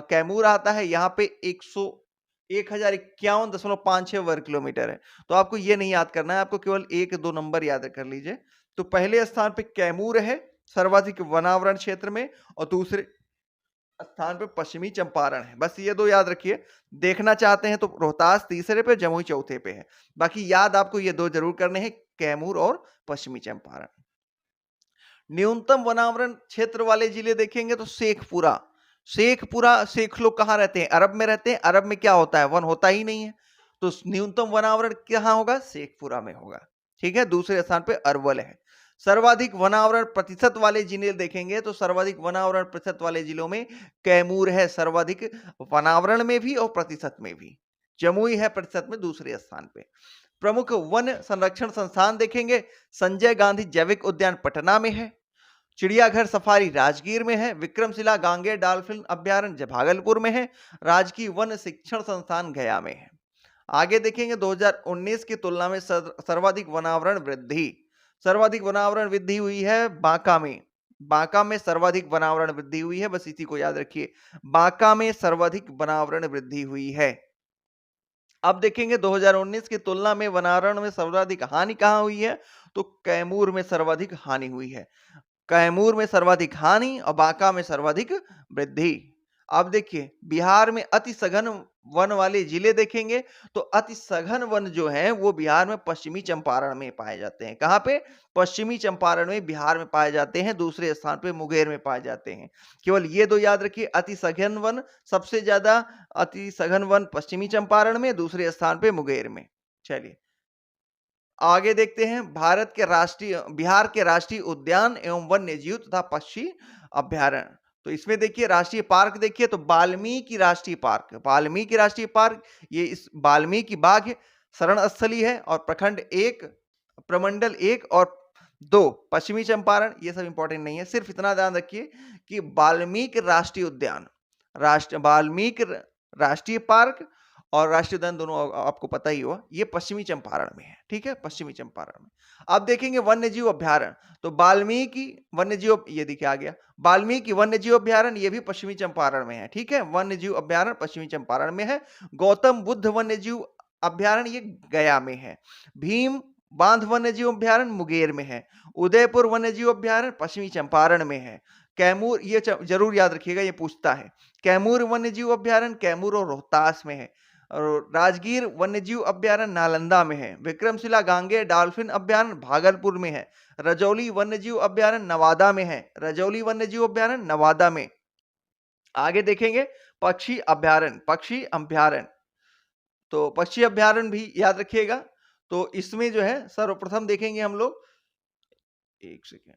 कैमूर आता है। यहाँ पे 1051.56 वर्ग किलोमीटर है। तो आपको ये नहीं याद करना है, आपको केवल 1-2 नंबर याद कर लीजिए। तो पहले स्थान पे कैमूर है सर्वाधिक वनावरण क्षेत्र में, और दूसरे स्थान पे पश्चिमी चंपारण है। बस ये 2 याद रखिए। देखना चाहते हैं तो रोहतास तीसरे पे, जमुई चौथे पे है। बाकी याद आपको ये 2 जरूर करने हैं, कैमूर और पश्चिमी चंपारण। न्यूनतम वनावरण क्षेत्र वाले जिले देखेंगे तो शेखपुरा। शेख लोग कहाँ रहते हैं? अरब में रहते हैं। अरब में क्या होता है? वन होता ही नहीं है। तो न्यूनतम वनावरण कहाँ होगा? शेखपुरा में होगा। ठीक है, दूसरे स्थान पे अरवल है। सर्वाधिक वनावरण प्रतिशत वाले जिले देखेंगे तो सर्वाधिक वनावरण प्रतिशत वाले जिलों में कैमूर है, सर्वाधिक वनावरण में भी और प्रतिशत में भी। जमुई है प्रतिशत में दूसरे स्थान पे। प्रमुख वन संरक्षण संस्थान देखेंगे, संजय गांधी जैविक उद्यान पटना में है, चिड़ियाघर सफारी राजगीर में है, विक्रमशिला गांगे डॉल्फिन अभ्यारण्य भागलपुर में है, राजकीय वन शिक्षण संस्थान गया में है। आगे देखेंगे 2019 की तुलना में सर्वाधिक वनावरण वृद्धि हुई है बांका में। बांका में सर्वाधिक वनावरण वृद्धि हुई है, बस इसी को याद रखिए। बांका में सर्वाधिक वनावरण वृद्धि हुई है। अब देखेंगे 2019 की तुलना में वनावरण में सर्वाधिक हानि कहां हुई है? तो कैमूर में सर्वाधिक हानि हुई है। कैमूर में सर्वाधिक हानि और बांका में सर्वाधिक वृद्धि। अब देखिए बिहार में अति सघन वन वाले जिले देखेंगे तो अति सघन वन जो है वो बिहार में पश्चिमी चंपारण में पाए जाते हैं। कहां पे? पश्चिमी चंपारण में बिहार में पाए जाते हैं। दूसरे स्थान पे मुंगेर में पाए जाते हैं। केवल ये 2 याद रखिए, अति सघन वन सबसे ज्यादा अति सघन वन पश्चिमी चंपारण में, दूसरे स्थान पे मुंगेर में। चलिए आगे देखते हैं बिहार के राष्ट्रीय उद्यान एवं वन्य जीव तथा पक्षी अभ्यारण्य। तो इसमें देखिए राष्ट्रीय पार्क देखिए तो वाल्मीकि राष्ट्रीय पार्क, ये इस वाल्मीकि बाघ शरण स्थली है, और प्रमंडल 1 और 2 पश्चिमी चंपारण। ये सब इंपॉर्टेंट नहीं है, सिर्फ इतना ध्यान रखिए कि वाल्मीकि राष्ट्रीय उद्यान, वाल्मीकि राष्ट्रीय पार्क और राष्ट्रीय उद्यान दोनों आपको पता ही होगा, ये पश्चिमी चंपारण में है। ठीक है, पश्चिमी चंपारण में। अब देखेंगे वन्यजीव अभ्यारण्य तो वाल्मीकि वन्यजीव, ये देखिए आ गया वाल्मीकि वन्यजीव अभ्यारण्य, ये भी पश्चिमी चंपारण में है। ठीक है, वन्यजीव अभ्यारण्य पश्चिमी चंपारण में है। गौतम बुद्ध वन्यजीव अभ्यारण्य ये गया में है। भीम बांध वन्यजीव अभ्यारण्य मुंगेर में है। उदयपुर वन्यजीव अभ्यारण्य पश्चिमी चंपारण में है। कैमूर, ये जरूर याद रखिएगा, ये पूछता है। कैमूर वन्यजीव अभ्यारण्य कैमूर और रोहतास में है। और राजगीर वन्यजीव अभ्यारण्य नालंदा में है। विक्रमशिला गांगे डॉल्फिन अभ्यारण्य भागलपुर में है। रजौली वन्यजीव अभ्यारण्य नवादा में है। रजौली वन्यजीव अभ्यारण्य नवादा में। आगे देखेंगे पक्षी अभ्यारण्य तो पक्षी अभ्यारण्य भी याद रखिएगा। तो इसमें जो है सर्वप्रथम देखेंगे हम लोग, एक सेकेंड,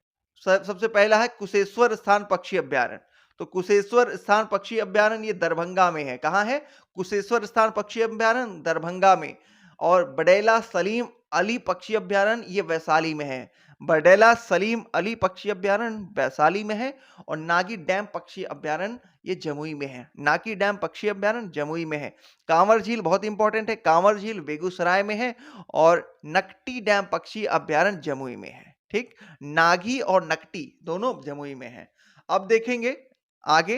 सबसे पहला है कुशेश्वर स्थान पक्षी अभ्यारण्य। तो कुशेश्वर स्थान पक्षी अभ्यारण्य ये दरभंगा में है। कहां है? कुशेश्वर स्थान पक्षी अभ्यारण्य दरभंगा में। और बडेला सलीम अली पक्षी अभ्यारण्य ये वैशाली में है। बडेला सलीम अली पक्षी अभ्यारण्य वैशाली में है। और नागी डैम पक्षी अभ्यारण्य ये जमुई में है। नागी डैम पक्षी अभ्यारण्य जमुई में है। कांवर झील बहुत इंपॉर्टेंट है, कांवर झील बेगूसराय में है। और नकटी डैम पक्षी अभ्यारण्य जमुई में है। ठीक, नागी और नकटी दोनों जमुई में है। अब देखेंगे आगे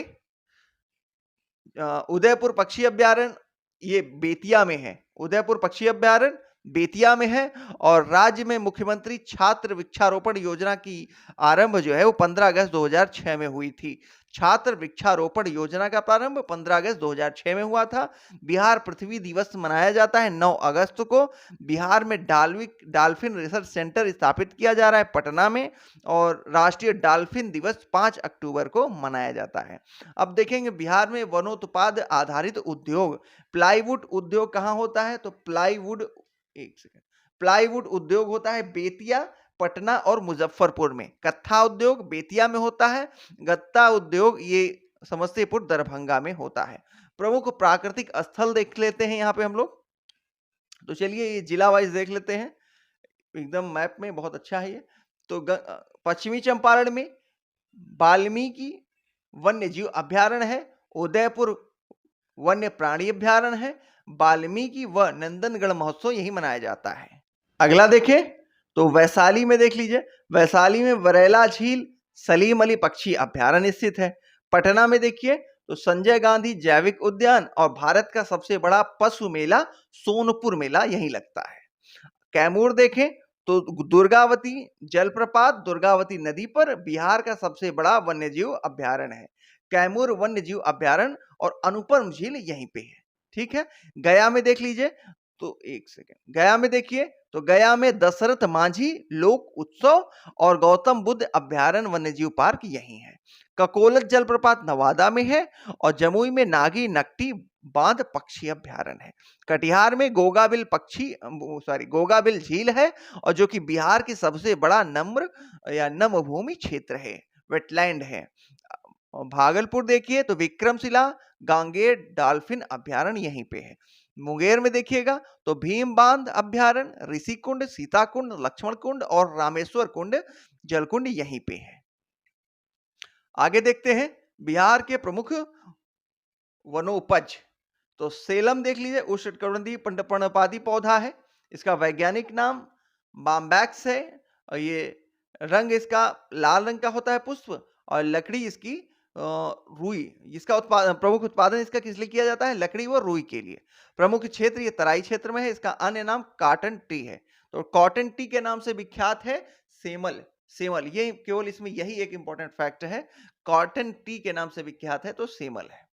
उदयपुर पक्षी अभ्यारण्य ये बेतिया में है। उदयपुर पक्षी अभ्यारण्य बेतिया में है। और राज्य में मुख्यमंत्री छात्र वृक्षारोपण योजना की आरंभ जो है वो 15 अगस्त 2006 में हुई थी। छात्र वृक्षारोपण योजना का प्रारंभ 15 अगस्त 2006 में हुआ था। बिहार पृथ्वी दिवस मनाया जाता है 9 अगस्त को। बिहार में डॉल्फिन रिसर्च सेंटर स्थापित किया जा रहा है पटना में। और राष्ट्रीय डॉल्फिन दिवस 5 अक्टूबर को मनाया जाता है। अब देखेंगे बिहार में वनोत्पाद आधारित उद्योग, प्लाईवुड उद्योग कहां होता है? तो प्लाईवुड उद्योग होता है बेतिया, पटना और मुजफ्फरपुर में। कत्था उद्योग बेतिया में होता है। गत्ता उद्योग ये समस्तीपुर दरभंगा में होता है। प्रमुख प्राकृतिक स्थल देख लेते हैं यहाँ पे हम लोग। तो चलिए ये जिला वाइज देख लेते हैं, एकदम मैप में बहुत अच्छा है ये। तो पश्चिमी चंपारण में वाल्मीकि वन्य जीव अभ्यारण्य है, उदयपुर वन्य प्राणी अभ्यारण्य है, वाल्मीकि व नंदनगढ़ महोत्सव यही मनाया जाता है। अगला देखें तो वैशाली में देख लीजिए, वैशाली में वरेला झील सलीम अली पक्षी अभ्यारण्य स्थित है। पटना में देखिए तो संजय गांधी जैविक उद्यान और भारत का सबसे बड़ा पशु मेला सोनपुर मेला यही लगता है। कैमूर देखें तो दुर्गावती जलप्रपात दुर्गावती नदी पर बिहार का सबसे बड़ा वन्यजीव अभ्यारण्य है। कैमूर वन्यजीव अभ्यारण्य और अनुपम झील यहीं पे है। ठीक है। गया में देख लीजिए तो एक सेकेंड, गया में देखिए तो गया में दशरथ मांझी लोक उत्सव और गौतम बुद्ध अभ्यारण्य वन्यजीव पार्क यही है। ककोलत जलप्रपात नवादा में है और जमुई में नागी नकटी बांध पक्षी अभ्यारण्य है। कटिहार में गोगाबिल झील है और जो कि बिहार की सबसे बड़ा नम्र या नम भूमि क्षेत्र है, वेटलैंड है। भागलपुर देखिए तो विक्रमशिला गांगेय डॉल्फिन अभ्यारण्य यहीं पे है। मुंगेर में देखिएगा तो भीम बांध अभ्यारण्य, ऋषि कुंड, सीता कुंड, लक्ष्मण कुंड और रामेश्वर कुंड जलकुंड यहीं पे है। आगे देखते हैं बिहार के प्रमुख वनोपज। तो सेलम देख लीजिए उष्णकटिबंधीय पर्णपाती पौधा है। इसका वैज्ञानिक नाम बाम्बैक्स है और ये रंग इसका लाल रंग का होता है पुष्प, और लकड़ी इसकी रुई। इसका प्रमुख उत्पादन इसका किस लिए किया जाता है? लकड़ी व रुई के लिए। प्रमुख क्षेत्र ये तराई क्षेत्र में है। इसका अन्य नाम कॉटन टी है। तो कॉटन टी के नाम से विख्यात है सेमल। सेमल ये केवल इसमें यही एक इंपॉर्टेंट फैक्ट है, कॉटन टी के नाम से विख्यात है तो सेमल है।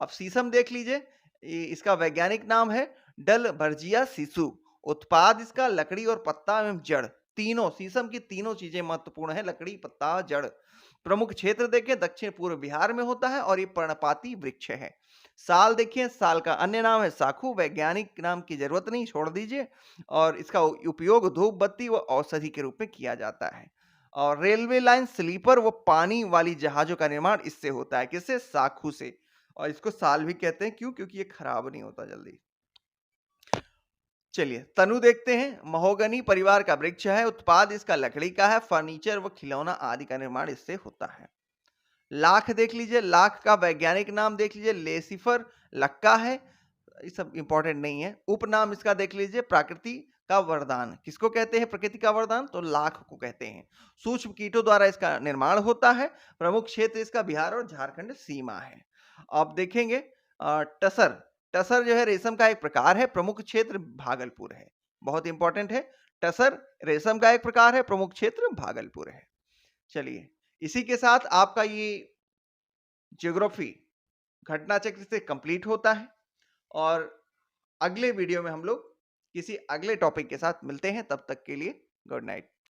अब शीशम देख लीजिए, इसका वैज्ञानिक नाम है डलबर्जिया सिसु। उत्पाद इसका लकड़ी और पत्ता एवं जड़ तीनों, शीशम की तीनों चीजें महत्वपूर्ण है, लकड़ी, पत्ता, जड़। प्रमुख क्षेत्र देखें दक्षिण पूर्व बिहार में होता है और ये पर्णपाती वृक्ष है। साल देखिए, साल का अन्य नाम है साखू, वैज्ञानिक नाम की जरूरत नहीं, छोड़ दीजिए। और इसका उपयोग धूप बत्ती व औषधि के रूप में किया जाता है। और रेलवे लाइन स्लीपर व पानी वाली जहाजों का निर्माण इससे होता है। किससे? साखू से। और इसको साल भी कहते हैं, क्यों? क्योंकि ये खराब नहीं होता जल्दी। चलिए तनु देखते हैं। महोगनी परिवार का वृक्ष है। उत्पाद इसका लकड़ी का है। फर्नीचर व खिलौना आदि का निर्माण इससे होता है। लाख देख लीजिए, लाख का वैज्ञानिक नाम देख लीजिए लेसिफर लक्का है। ये सब इंपॉर्टेंट नहीं है। उपनाम इसका देख लीजिए प्रकृति का वरदान। किसको कहते हैं प्रकृति का वरदान? तो लाख को कहते हैं। सूक्ष्म कीटों द्वारा इसका निर्माण होता है। प्रमुख क्षेत्र इसका बिहार और झारखंड सीमा है। अब देखेंगे टसर। टसर जो है रेशम का एक प्रकार है। प्रमुख क्षेत्र भागलपुर है। बहुत इंपॉर्टेंट है। टसर रेशम का एक प्रकार है। प्रमुख क्षेत्र भागलपुर है। चलिए इसी के साथ आपका ये ज्योग्राफी घटना चक्र से कंप्लीट होता है और अगले वीडियो में हम लोग किसी अगले टॉपिक के साथ मिलते हैं। तब तक के लिए गुड नाइट।